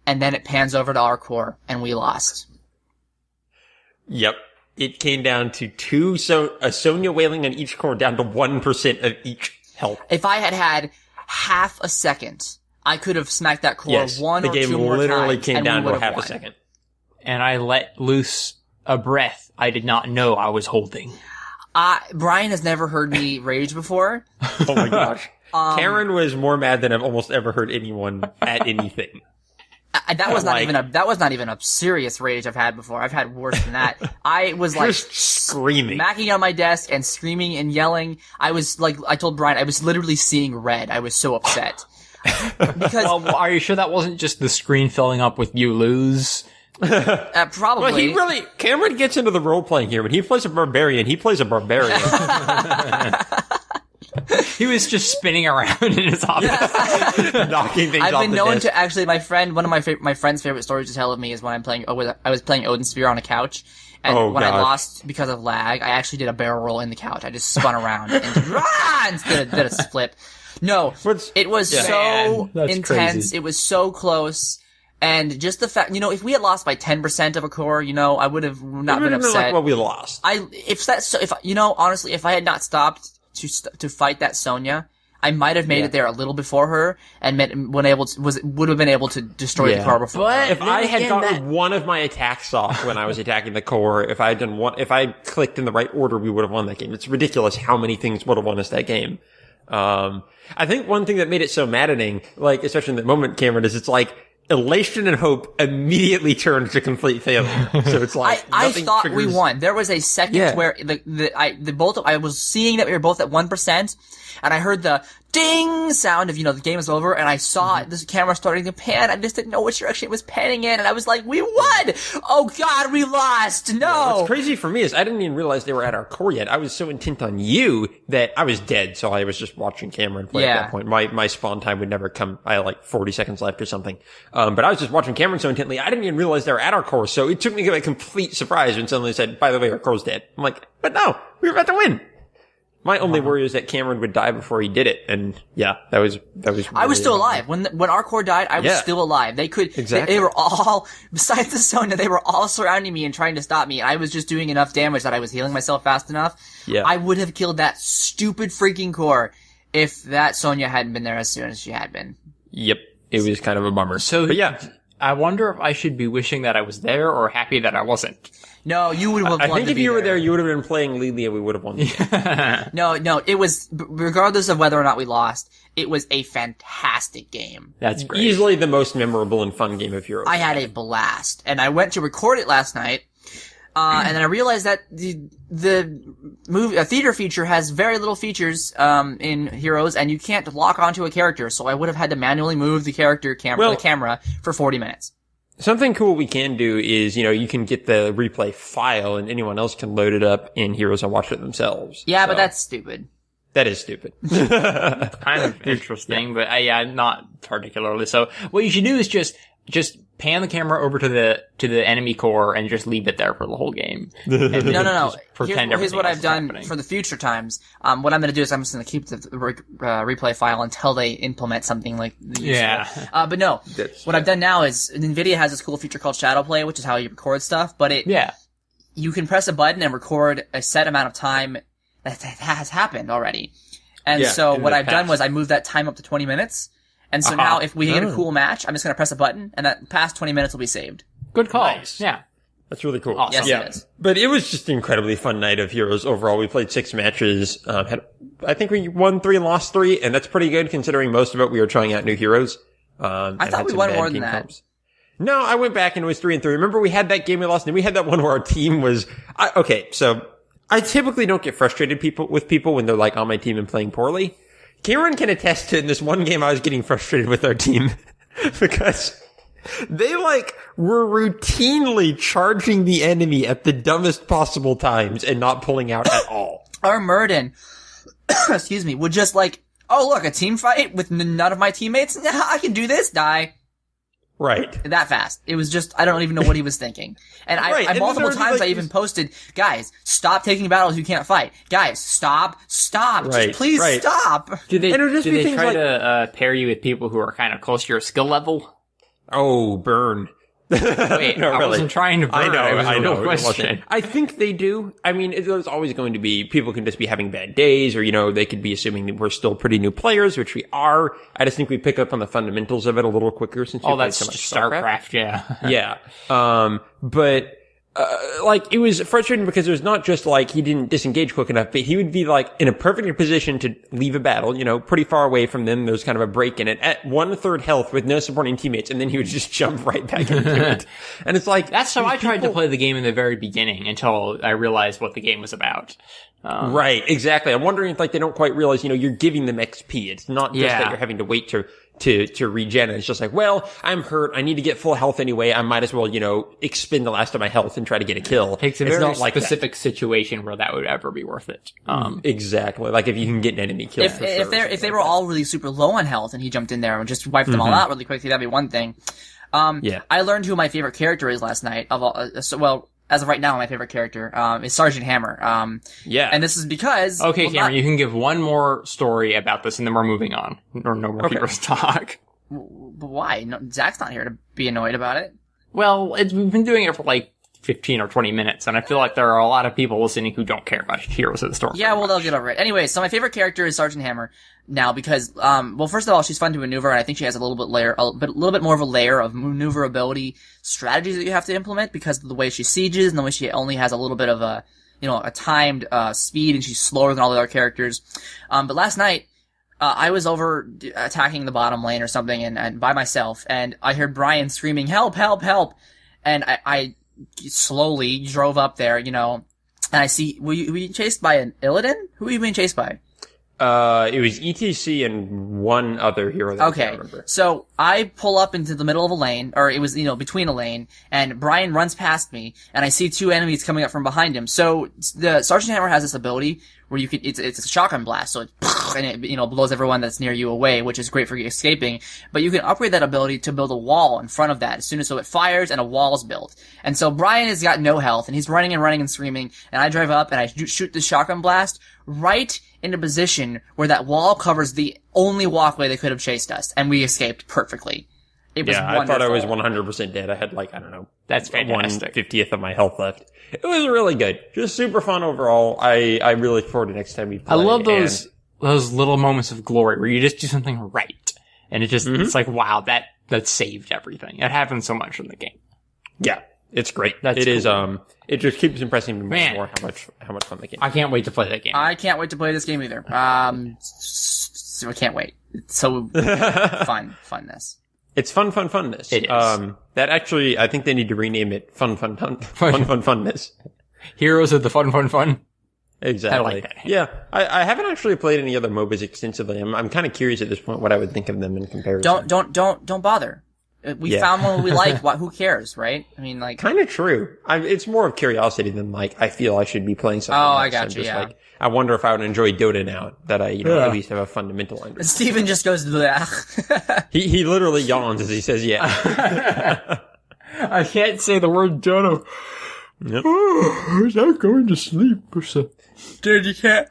Speaker 1: And then it pans over to our core, and we lost.
Speaker 2: Yep. It came down to a Sonya wailing on each core down to 1% of each health.
Speaker 1: If I had half a second, I could have smacked that core one or two more times.
Speaker 2: The game literally came down to half
Speaker 1: won.
Speaker 2: A second.
Speaker 3: And I let loose a breath I did not know I was holding.
Speaker 1: Bryan has never heard me rage before.
Speaker 2: Oh my gosh. Karen was more mad than I've almost ever heard anyone at anything.
Speaker 1: That was not even a serious rage I've had before. I've had worse than that. I was like
Speaker 2: just screaming,
Speaker 1: smacking on my desk and screaming and yelling. I was like, I told Bryan, I was literally seeing red. I was so upset. Because
Speaker 3: well, are you sure that wasn't just the screen filling up with you lose?
Speaker 1: Probably.
Speaker 2: Well, Cameron gets into the role playing here. When he plays a barbarian, he plays a barbarian.
Speaker 3: He was just spinning around in his office,
Speaker 2: knocking things off the
Speaker 1: I've been known
Speaker 2: desk.
Speaker 1: to actually, one of my friend's favorite stories to tell of me is when I was playing Odin Sphere on a couch, and I lost because of lag, I actually did a barrel roll in the couch. I just spun around and did a flip. No, it was so intense.
Speaker 3: Crazy.
Speaker 1: It was so close. And just the fact, if we had lost by 10% of a core, I would have not been upset.
Speaker 2: Like, well, we lost.
Speaker 1: Honestly, if I had not stopped to fight that Sonya, I might have made it there a little before her and would have been able to destroy the core before.
Speaker 2: But if I had gotten one of my attacks off when I was attacking the core, if I clicked in the right order, we would have won that game. It's ridiculous how many things would have won us that game. I think one thing that made it so maddening, like, especially in that moment, Cameron, is it's like, elation and hope immediately turned to complete failure. So it's like
Speaker 1: I thought we won. There was a second where I was seeing that we were both at 1%, and I heard the ding sound of, the game is over, and I saw this camera starting to pan. I just didn't know which direction it was panning in, and I was like, we won! Oh god, we lost! No!
Speaker 2: Yeah, what's crazy for me is I didn't even realize they were at our core yet. I was so intent on you that I was dead, so I was just watching Cameron play at that point. My spawn time would never come. I had like 40 seconds left or something. But I was just watching Cameron so intently, I didn't even realize they were at our core, so it took me a complete surprise when suddenly said, by the way, our core's dead. I'm like, but no, we were about to win. My only worry was that Cameron would die before he did it, and that was. Really
Speaker 1: I was still alive when our core died. I was still alive. They could.
Speaker 2: Exactly.
Speaker 1: They were all besides the Sonya. They were all surrounding me and trying to stop me. I was just doing enough damage that I was healing myself fast enough.
Speaker 2: Yeah.
Speaker 1: I would have killed that stupid freaking core if that Sonya hadn't been there as soon as she had been.
Speaker 2: Yep, it was kind of a bummer.
Speaker 3: So,
Speaker 2: but yeah,
Speaker 3: I wonder if I should be wishing that I was there or happy that I wasn't.
Speaker 1: No, you would have.
Speaker 2: I think if you were there, you would have been playing Lily, and we would have won.
Speaker 1: No, it was, regardless of whether or not we lost, it was a fantastic game.
Speaker 3: That's great.
Speaker 2: Easily the most memorable and fun game of Heroes.
Speaker 1: I had a blast, and I went to record it last night, and then I realized that the movie, theater feature has very little features, in Heroes, and you can't lock onto a character, so I would have had to manually move the the camera for 40 minutes.
Speaker 2: Something cool we can do is, you can get the replay file and anyone else can load it up in Heroes and watch it themselves.
Speaker 1: Yeah,
Speaker 2: so,
Speaker 1: but that's stupid.
Speaker 2: That is stupid.
Speaker 3: Kind of interesting, but not particularly. So what you should do is just pan the camera over to the enemy core and just leave it there for the whole game.
Speaker 1: No.
Speaker 3: Pretend
Speaker 1: Here's what I've done
Speaker 3: happening.
Speaker 1: for the future times. What I'm going to do is I'm just going to keep the replay file until they implement something like but no, what I've done now is NVIDIA has this cool feature called Shadow Play, which is how you record stuff. But you can press a button and record a set amount of time that has happened already. And so what I've done was I moved that time up to 20 minutes. And so now if we get a cool match, I'm just going to press a button and that past 20 minutes will be saved.
Speaker 3: Good call.
Speaker 2: Nice.
Speaker 3: Yeah.
Speaker 2: That's really cool.
Speaker 3: Awesome.
Speaker 1: Yes, it is.
Speaker 2: But it was just an incredibly fun night of Heroes overall. We played 6 matches. I think we won 3 and lost 3, and that's pretty good considering most of it we were trying out new heroes.
Speaker 1: I thought we won more than that.
Speaker 2: Comps. No, I went back and it was 3 and 3. Remember we had that game we lost, and we had that one where our team was, so I typically don't get frustrated with people when they're like on my team and playing poorly. Cameron can attest to in this one game I was getting frustrated with our team because they were routinely charging the enemy at the dumbest possible times and not pulling out at all.
Speaker 1: Our Murden, excuse me, would just oh look, a team fight with none of my teammates? I can do this, die.
Speaker 2: Right.
Speaker 1: That fast. It was just, I don't even know what he was thinking. And I multiple times I even posted, guys, stop taking battles you can't fight. Guys, stop.
Speaker 2: Right,
Speaker 1: Just please stop.
Speaker 3: Do they
Speaker 2: things
Speaker 3: try to pair you with people who are kind of close to your skill level?
Speaker 2: Oh, burn.
Speaker 3: Wait,
Speaker 2: no,
Speaker 3: I
Speaker 2: really.
Speaker 3: wasn't trying to burn.
Speaker 2: I know.
Speaker 3: No question.
Speaker 2: I think they do. I mean, there's always going to be, people can just be having bad days or, they could be assuming that we're still pretty new players, which we are. I just think we pick up on the fundamentals of it a little quicker since we played
Speaker 3: that's
Speaker 2: so much
Speaker 3: StarCraft, yeah.
Speaker 2: Yeah. But, it was frustrating because it was not just he didn't disengage quick enough, but he would be in a perfect position to leave a battle, pretty far away from them. There's kind of a break in it at 1/3 health with no supporting teammates, and then he would just jump right back into it. And it's
Speaker 3: that's how I tried to play the game in the very beginning until I realized what the game was about.
Speaker 2: Right, exactly. I'm wondering if they don't quite realize, you're giving them XP. It's not just that you're having to wait to regen. It's just well, I'm hurt. I need to get full health anyway. I might as well, expend the last of my health and try to get a kill.
Speaker 3: It takes a very specific situation where that would ever be worth it.
Speaker 2: Exactly. If you can get an enemy kill.
Speaker 1: If they were all really super low on health and he jumped in there and just wiped them all out really quickly, that'd be one thing. I learned who my favorite character is last night. As of right now, my favorite character is Sergeant Hammer. And this is because...
Speaker 3: Okay, Cameron, you can give one more story about this, and then we're moving on. Or no more Heroes talk.
Speaker 1: Why? No, Zach's not here to be annoyed about it.
Speaker 3: Well, we've been doing it for 15 or 20 minutes, and I feel like there are a lot of people listening who don't care about Heroes of the Storm.
Speaker 1: Yeah, well, they'll get over it. Anyway, so my favorite character is Sergeant Hammer now because, first of all, she's fun to maneuver, and I think she has a little bit more of a layer of maneuverability strategies that you have to implement because of the way she sieges and the way she only has a little bit of a timed, speed, and she's slower than all the other characters. But last night, I was over attacking the bottom lane or something and by myself, and I heard Bryan screaming, help, help, help, and I slowly drove up there, and I see, were you chased by an Illidan? Who are you being chased by?
Speaker 2: It was ETC and one other hero that I
Speaker 1: Okay,
Speaker 2: can't remember.
Speaker 1: so I pull up into the middle of a lane, or it was, between a lane, and Bryan runs past me, and I see two enemies coming up from behind him. So the Sergeant Hammer has this ability where you can, it's a shotgun blast, so it blows everyone that's near you away, which is great for escaping. But you can upgrade that ability to build a wall in front of that so it fires and a wall's built. And so Bryan has got no health, and he's running and screaming, and I drive up and I shoot the shotgun blast right in a position where that wall covers the only walkway that could have chased us, and we escaped perfectly. It was wonderful.
Speaker 2: I thought I was 100% dead. I had I don't know.
Speaker 3: That's fantastic.
Speaker 2: 1/50th of my health left. It was really good. Just super fun overall. I really look forward to next time we play.
Speaker 3: I love those little moments of glory where you just do something right. And it just, it's like, wow, that saved everything. It happens so much in the game.
Speaker 2: Yeah. It's great.
Speaker 3: That's cool.
Speaker 2: It just keeps impressing me
Speaker 3: Man.
Speaker 2: more how much fun the game is.
Speaker 3: I can't wait to play that game.
Speaker 1: I can't wait to play this game either. I can't wait. It's so funness.
Speaker 2: It's funness.
Speaker 3: It is.
Speaker 2: That actually, I think they need to rename it funness.
Speaker 3: Heroes of the fun.
Speaker 2: Exactly.
Speaker 3: I like that.
Speaker 2: Yeah. I haven't actually played any other MOBAs extensively. I'm kind of curious at this point what I would think of them in comparison.
Speaker 1: Don't bother. We found one we like. Who cares, right? I mean,
Speaker 2: kind of true. It's more of curiosity than I feel I should be playing something.
Speaker 1: Oh,
Speaker 2: else.
Speaker 1: I got you.
Speaker 2: Just I wonder if I would enjoy Dota now that I, at least have a fundamental understanding.
Speaker 1: Steven just goes, bleh.
Speaker 2: He literally yawns as he says, yeah.
Speaker 3: I can't say the word Dota.
Speaker 2: Yep.
Speaker 3: I'm going to sleep or something.
Speaker 1: Dude, you can't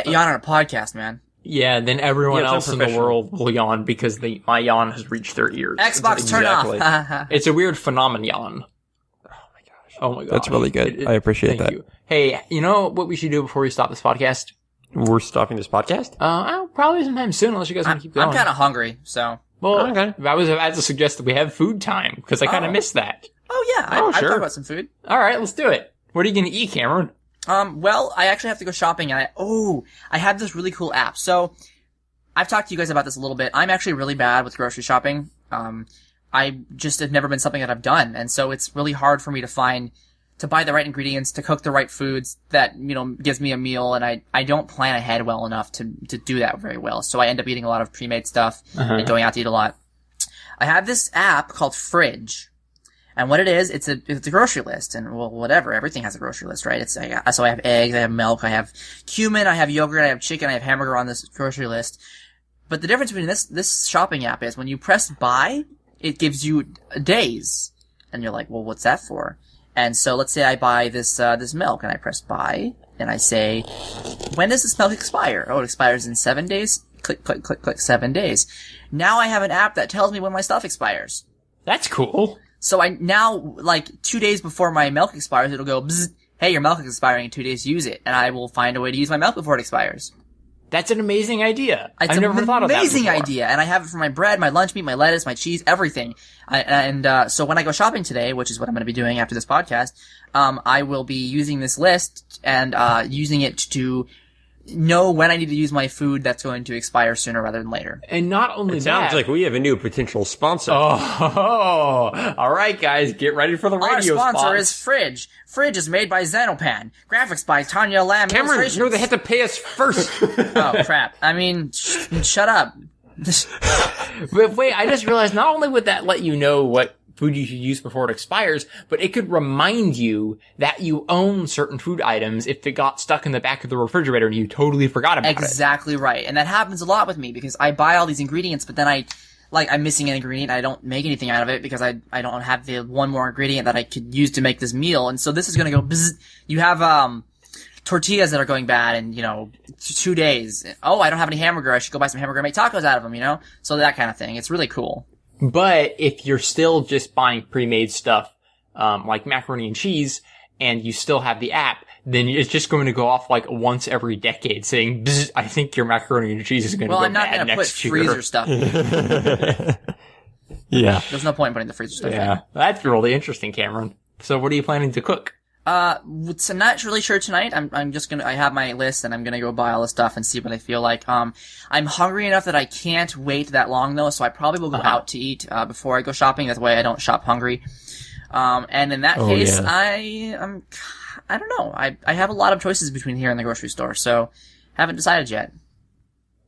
Speaker 1: yawn on a podcast, man.
Speaker 3: Yeah, then everyone
Speaker 2: Yeah,
Speaker 3: else in the world will yawn because my yawn has reached their ears.
Speaker 1: Xbox, turn off.
Speaker 3: It's a weird phenomenon. Oh my gosh.
Speaker 2: That's really good. I appreciate that.
Speaker 3: Thank you. Hey, you know what we should do before we stop this podcast?
Speaker 2: We're stopping this podcast?
Speaker 3: Probably sometime soon, unless you guys want to keep going.
Speaker 1: I'm kind of hungry, so.
Speaker 3: Well,
Speaker 2: okay.
Speaker 3: I was about to suggest that we have food time, because I kind of missed that.
Speaker 1: Oh yeah, I'd
Speaker 2: sure.
Speaker 1: talk about some food.
Speaker 3: Alright, let's do it. What are you gonna eat, Cameron?
Speaker 1: Well, I actually have to go shopping, and I have this really cool app. So, I've talked to you guys about this a little bit. I'm actually really bad with grocery shopping. I just have never been something that I've done, and so it's really hard for me to buy the right ingredients, to cook the right foods that, gives me a meal, and I don't plan ahead well enough to do that very well. So I end up eating a lot of pre-made stuff and going out to eat a lot. I have this app called Fridge. And what it is, it's a grocery list, and whatever, everything has a grocery list, right? So I have eggs, I have milk, I have cumin, I have yogurt, I have chicken, I have hamburger on this grocery list. But the difference between this shopping app is when you press buy, it gives you days. And you're like, well, what's that for? And so let's say I buy this milk, and I press buy, and I say, when does this milk expire? Oh, it expires in 7 days. Click, click, click, click, 7 days. Now I have an app that tells me when my stuff expires.
Speaker 3: That's cool.
Speaker 1: So I now, 2 days before my milk expires, it'll go, bzz, hey, your milk is expiring in 2 days, use it. And I will find a way to use my milk before it expires.
Speaker 3: That's an amazing idea.
Speaker 1: I've
Speaker 3: never thought of that
Speaker 1: amazing
Speaker 3: before.
Speaker 1: idea. And I have it for my bread, my lunch meat, my lettuce, my cheese, everything. So when I go shopping today, which is what I'm going to be doing after this podcast, I will be using this list and, using it to know when I need to use my food that's going to expire sooner rather than later.
Speaker 3: And not only
Speaker 2: It
Speaker 3: that.
Speaker 2: sounds like we have a new potential sponsor.
Speaker 3: Oh, all right, guys, get ready for the radio
Speaker 1: Our sponsor
Speaker 3: spot.
Speaker 1: is Fridge. Fridge is made by Xenopan. Graphics by Tanya Lamb.
Speaker 2: Cameron,
Speaker 1: Illustrations-
Speaker 2: they have to pay us first.
Speaker 1: Oh, crap. I mean, shut up.
Speaker 3: But wait, I just realized not only would that let you know what food you should use before it expires, but it could remind you that you own certain food items if it got stuck in the back of the refrigerator and you totally forgot about it.
Speaker 1: Exactly right. And that happens a lot with me because I buy all these ingredients, but then I'm missing an ingredient. I don't make anything out of it because I don't have the one more ingredient that I could use to make this meal. And so this is going to go bzz. You have, tortillas that are going bad in, 2 days. Oh, I don't have any hamburger. I should go buy some hamburger and make tacos out of them, So that kind of thing. It's really cool.
Speaker 3: But if you're still just buying pre-made stuff, like macaroni and cheese, and you still have the app, then it's just going to go off once every decade saying, "Bzz, I think your macaroni and cheese is going to go
Speaker 1: I'm not
Speaker 3: bad
Speaker 1: going to put
Speaker 3: next year."
Speaker 1: freezer stuff in.
Speaker 2: Yeah.
Speaker 1: There's no point in putting the freezer stuff in.
Speaker 3: Yeah, that's really interesting, Cameron. So what are you planning to cook?
Speaker 1: So not really sure tonight. I have my list and I'm gonna go buy all the stuff and see what I feel like. I'm hungry enough that I can't wait that long though, so I probably will go out to eat, before I go shopping. That way I don't shop hungry. And in that case,
Speaker 2: yeah.
Speaker 1: I don't know. I have a lot of choices between here and the grocery store, so Haven't decided yet.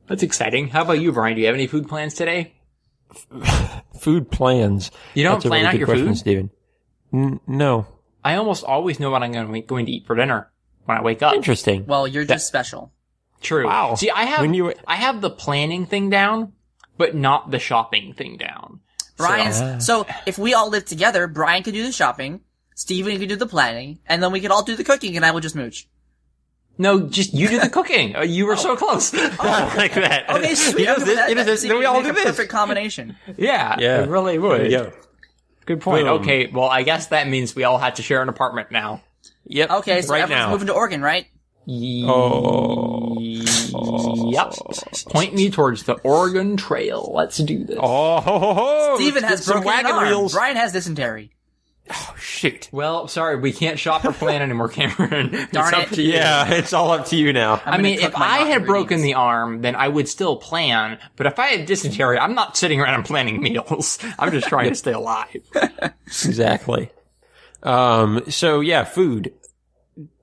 Speaker 3: That's exciting. How about you, Brian? Do you have any food plans today?
Speaker 2: Food plans.
Speaker 3: You don't
Speaker 2: That's a
Speaker 3: plan
Speaker 2: really
Speaker 3: out
Speaker 2: good
Speaker 3: your
Speaker 2: question,
Speaker 3: food?
Speaker 2: Steven. No.
Speaker 3: I almost always know what I'm going to eat for dinner when I wake up.
Speaker 2: Interesting.
Speaker 1: Well, you're just special.
Speaker 3: True.
Speaker 2: Wow.
Speaker 3: See, I have the planning thing down, but not the shopping thing down.
Speaker 1: So if we all live together, Brian could do the shopping, Steven could do the planning, and then we could all do the cooking, and I will just mooch.
Speaker 3: No, just you do the cooking. You were so close.
Speaker 2: like that.
Speaker 1: Okay, sweet.
Speaker 2: He does this, he does this, then we all do this.
Speaker 1: Perfect combination.
Speaker 3: Yeah,
Speaker 2: Yeah.
Speaker 3: it really would.
Speaker 2: There you go.
Speaker 3: Good point.
Speaker 2: Boom.
Speaker 3: Okay, well, I guess that means we all have to share an apartment now.
Speaker 2: Yep.
Speaker 1: Okay, so
Speaker 2: right
Speaker 1: everyone's
Speaker 2: now.
Speaker 1: moving to Oregon, right?
Speaker 2: Oh.
Speaker 3: Yep. Point me towards the Oregon Trail. Let's do this.
Speaker 2: Oh.
Speaker 1: Steven
Speaker 2: let's
Speaker 1: has
Speaker 2: get some
Speaker 1: broken an
Speaker 2: wagon
Speaker 1: arm.
Speaker 2: wheels.
Speaker 1: Brian has dysentery.
Speaker 2: Oh, shoot.
Speaker 3: Well, sorry, we can't shop or plan anymore, Cameron.
Speaker 1: Darn
Speaker 3: It's up
Speaker 1: it.
Speaker 3: to you.
Speaker 2: Yeah, it's all up to you now.
Speaker 3: I mean,
Speaker 1: cook
Speaker 3: if
Speaker 1: my
Speaker 3: I had
Speaker 1: ingredients.
Speaker 3: broken the arm, then I would still plan. But if I had dysentery, I'm not sitting around and planning meals. I'm just trying to stay alive.
Speaker 2: Exactly. So yeah, food.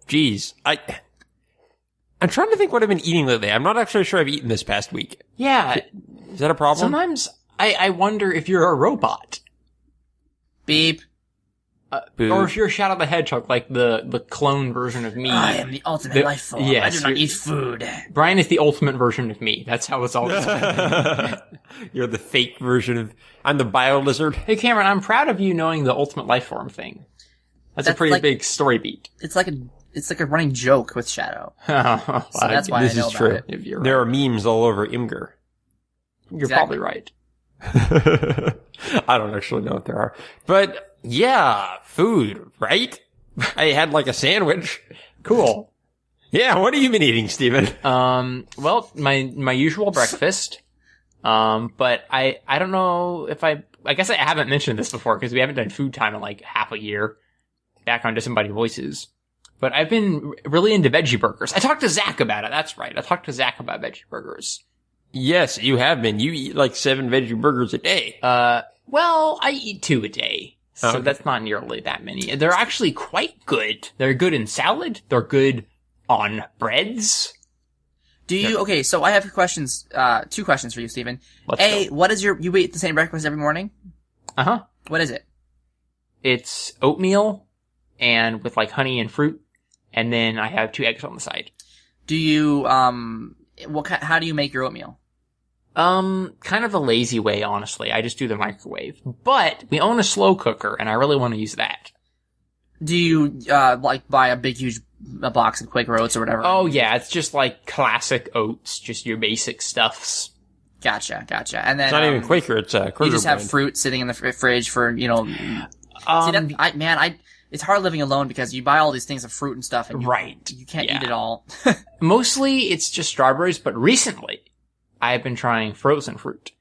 Speaker 2: Jeez. I'm trying to think what I've been eating lately. I'm not actually sure I've eaten this past week.
Speaker 3: Yeah.
Speaker 2: Is that a problem?
Speaker 3: Sometimes I wonder if you're a robot.
Speaker 1: Beep.
Speaker 2: Boo.
Speaker 3: Or if you're Shadow the Hedgehog, like the clone version of me.
Speaker 1: I am the ultimate life form.
Speaker 3: yes,
Speaker 1: I do not
Speaker 3: you're-
Speaker 1: eat food.
Speaker 3: Brian is the ultimate version of me. That's how it's always been.
Speaker 2: You're the fake version of... I'm the bio lizard.
Speaker 3: Hey, Cameron, I'm proud of you knowing the ultimate life form thing. That's a
Speaker 1: That's
Speaker 3: pretty
Speaker 1: like-
Speaker 3: big story beat.
Speaker 1: It's like a running joke with Shadow.
Speaker 3: So
Speaker 1: So that's why
Speaker 2: This
Speaker 1: I know
Speaker 2: is
Speaker 1: about
Speaker 2: true.
Speaker 1: it.
Speaker 3: If you're
Speaker 2: There are memes all over Imgur.
Speaker 3: You're
Speaker 1: Exactly.
Speaker 3: probably right.
Speaker 2: I don't actually know if there are. But yeah, food, right? I had like a sandwich.
Speaker 3: Cool.
Speaker 2: Yeah, what have you been eating, Steven?
Speaker 3: Well, my usual breakfast. But I don't know if I guess I haven't mentioned this before because we haven't done food time in like half a year back on Disembodied Voices. But I've been really into veggie burgers. I talked to Zach about it. That's right. I talked to Zach about veggie burgers.
Speaker 2: Yes, you have been. You eat like 7 veggie burgers a day.
Speaker 3: Well, I eat 2 a day. So
Speaker 2: Okay.
Speaker 3: that's not nearly that many. They're actually quite good. They're good in salad. They're good on breads.
Speaker 1: Do you? Okay, so I have questions. 2 questions for you, Steven.
Speaker 3: Let's
Speaker 1: What is you eat the same breakfast every morning?
Speaker 3: Uh-huh.
Speaker 1: What is it?
Speaker 3: It's oatmeal and with like honey and fruit. And then I have 2 eggs on the side.
Speaker 1: Do you, how do you make your oatmeal?
Speaker 3: Kind of a lazy way, honestly. I just do the microwave. But we own a slow cooker and I really want to use that.
Speaker 1: Do you, like buy a big, huge box of Quaker Oats or whatever?
Speaker 3: Oh yeah, it's just like classic oats, just your basic stuffs.
Speaker 1: Gotcha. And then,
Speaker 2: It's not even Quaker, it's Kroger
Speaker 1: you just have
Speaker 2: brand.
Speaker 1: fruit sitting in the fridge for, it's hard living alone because you buy all these things of fruit and stuff and you can't
Speaker 3: Yeah.
Speaker 1: eat it all.
Speaker 3: Mostly it's just strawberries, but recently I've been trying frozen fruit.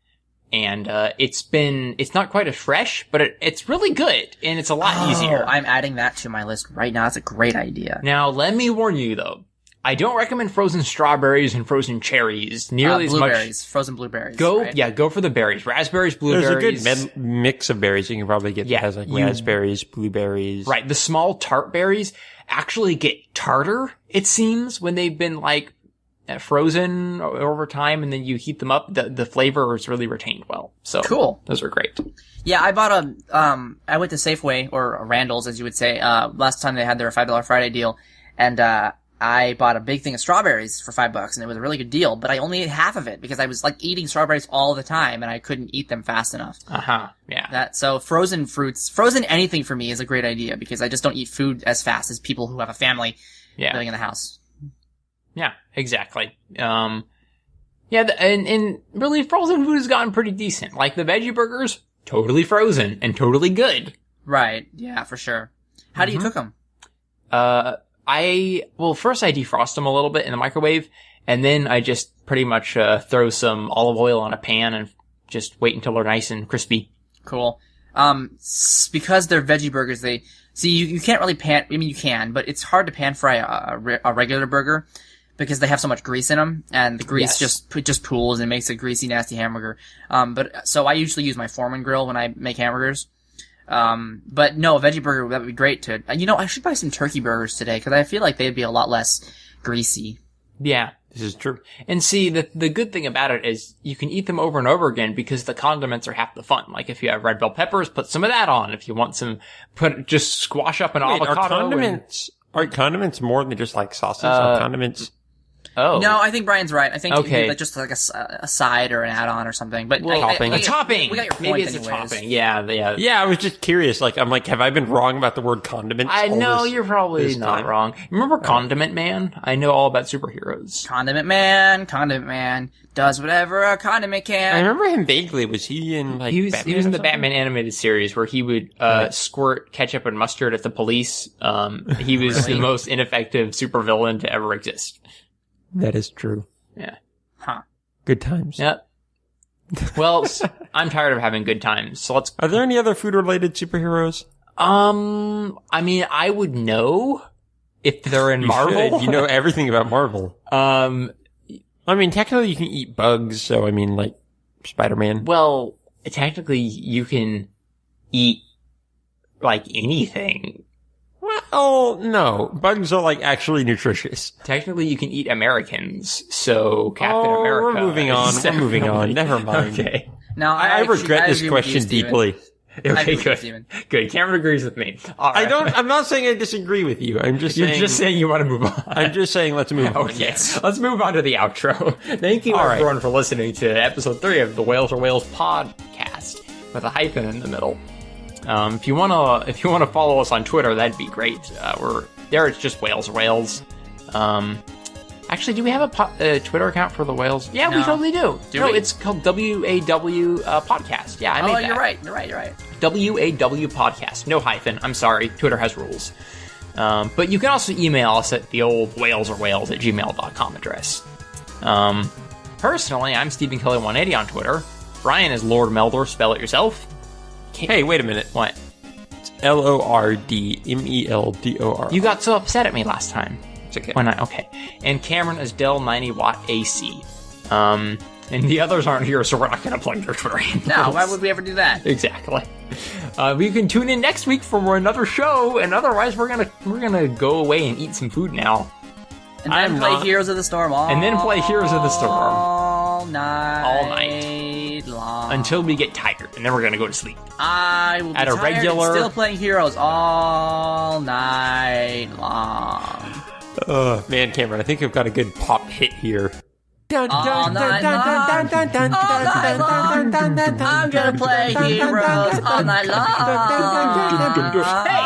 Speaker 3: And, it's not quite as fresh, but it's really good and it's a lot easier.
Speaker 1: I'm adding that to my list right now. That's a great idea.
Speaker 3: Now, let me warn you though. I don't recommend frozen strawberries and frozen cherries nearly as much.
Speaker 1: Blueberries, frozen blueberries.
Speaker 3: Go
Speaker 1: right?
Speaker 3: for the berries. Raspberries, blueberries.
Speaker 2: There's a good mix of berries you can probably get
Speaker 3: Yeah,
Speaker 2: that has like
Speaker 3: you-
Speaker 2: raspberries, blueberries.
Speaker 3: Right, the small tart berries actually get tartar, it seems, when they've been like frozen over time and then you heat them up. The flavor is really retained well. So
Speaker 1: Cool.
Speaker 3: Those are great.
Speaker 1: Yeah, I bought I went to Safeway, or Randall's as you would say, last time they had their $5 Friday deal, and, I bought a big thing of strawberries for $5 and it was a really good deal, but I only ate half of it because I was like eating strawberries all the time and I couldn't eat them fast enough.
Speaker 3: Yeah.
Speaker 1: So frozen fruits, frozen anything for me is a great idea because I just don't eat food as fast as people who have a family living in the house.
Speaker 3: Yeah, exactly. And really frozen food has gotten pretty decent. Like the veggie burgers, totally frozen and totally good.
Speaker 1: Right. Yeah, for sure. How do you cook them?
Speaker 3: First I defrost them a little bit in the microwave, and then I just pretty much throw some olive oil on a pan and just wait until they're nice and crispy.
Speaker 1: Cool. Because they're veggie burgers, you can't really pan, I mean you can, but it's hard to pan fry a regular burger because they have so much grease in them, and the grease just pools and makes a greasy, nasty hamburger. So I usually use my Foreman grill when I make hamburgers. But no, a veggie burger, that would be great I should buy some turkey burgers today, cause I feel like they'd be a lot less greasy.
Speaker 3: Yeah,
Speaker 2: This is true.
Speaker 3: And see, the good thing about it is you can eat them over and over again because the condiments are half the fun. Like if you have red bell peppers, put some of that on. If you want some, just squash up an avocado.
Speaker 2: Are condiments more than just like sausage? Are condiments?
Speaker 3: Oh.
Speaker 1: No, I think Brian's right. I think
Speaker 3: Okay.
Speaker 1: just like a side or an add-on or something. But
Speaker 2: topping.
Speaker 3: A topping.
Speaker 1: We got your point
Speaker 3: Maybe it's
Speaker 1: anyways.
Speaker 3: a topping. Yeah.
Speaker 2: Yeah, I was just curious. Like, I'm like, have I been wrong about the word condiments?
Speaker 3: I
Speaker 2: all
Speaker 3: know
Speaker 2: this-
Speaker 3: you're probably
Speaker 2: this
Speaker 3: not
Speaker 2: time?
Speaker 3: wrong. Remember Condiment Man? I know all about superheroes.
Speaker 1: Condiment Man does whatever a condiment can.
Speaker 2: I remember him vaguely. Was he in like
Speaker 3: He was
Speaker 2: Batman
Speaker 3: in
Speaker 2: or
Speaker 3: the
Speaker 2: something?
Speaker 3: Batman animated series where he would squirt ketchup and mustard at the police. He was the most ineffective supervillain to ever exist.
Speaker 2: That is true.
Speaker 3: Yeah.
Speaker 1: Huh.
Speaker 2: Good times.
Speaker 3: Yep. Well, I'm tired of having good times, so let's.
Speaker 2: Are there any other food-related superheroes?
Speaker 3: I mean, I would know if they're in Marvel.
Speaker 2: You know everything about Marvel. I mean, technically you can eat bugs, so I mean, like, Spider-Man.
Speaker 3: Well, technically you can eat like anything.
Speaker 2: Well, no. Bugs are, like, actually nutritious.
Speaker 3: Technically you can eat Americans, so Captain America.
Speaker 2: We're moving on.
Speaker 3: is
Speaker 2: We're moving on.
Speaker 3: definitely-
Speaker 2: Never mind.
Speaker 3: Okay.
Speaker 1: Now,
Speaker 2: I regret this
Speaker 1: agree with you,
Speaker 2: question
Speaker 1: Steven.
Speaker 2: deeply.
Speaker 3: Okay,
Speaker 1: agree with you,
Speaker 3: good.
Speaker 1: Steven.
Speaker 3: Good. Cameron agrees with me. All right.
Speaker 2: I'm not saying I disagree with you. I'm just
Speaker 3: You're
Speaker 2: saying.
Speaker 3: just saying you want to move on.
Speaker 2: I'm just saying let's move on.
Speaker 3: Okay, let's move on to the outro. Thank you,
Speaker 2: All right.
Speaker 3: everyone, for listening to episode 3 of the Whales Are Whales podcast with a hyphen in the middle. If you wanna follow us on Twitter, that'd be great. We're there. It's just Whales Are Whales. Actually, do we have a Twitter account for the Whales? Yeah, we
Speaker 1: No.
Speaker 3: totally do.
Speaker 1: Do we?
Speaker 3: It's called WAW podcast. Yeah, I made that.
Speaker 1: You're right.
Speaker 3: WAW podcast. No hyphen. I'm sorry. Twitter has rules. But you can also email us at the old whalesarewhales@gmail.com address. Personally, I'm Stephen Kelly 180 on Twitter. Bryan is Lord Meldor. Spell it yourself.
Speaker 2: Hey, wait a minute.
Speaker 3: What?
Speaker 2: LORDMELDOR.
Speaker 3: You got so upset at me last time.
Speaker 2: It's okay.
Speaker 3: Why not? Okay. And Cameron is Dell 90 Watt AC. And the others aren't here, so we're not going to plug their Twitter handles.
Speaker 1: No, why would we ever do that?
Speaker 3: Exactly. You can tune in next week for another show, and otherwise we're gonna go away and eat some food now,
Speaker 1: And then play Heroes of the Storm all
Speaker 3: and then play Heroes of the Storm
Speaker 1: all night.
Speaker 3: All night.
Speaker 1: long.
Speaker 3: until we get tired, and then we're gonna go to sleep.
Speaker 1: I will be
Speaker 3: At a
Speaker 1: tired and
Speaker 3: regular-
Speaker 1: still playing Heroes all night long.
Speaker 2: Man, Cameron, I think I've got a good pop hit here.
Speaker 1: All night long. All night long. I'm gonna play Heroes all night long. Hey!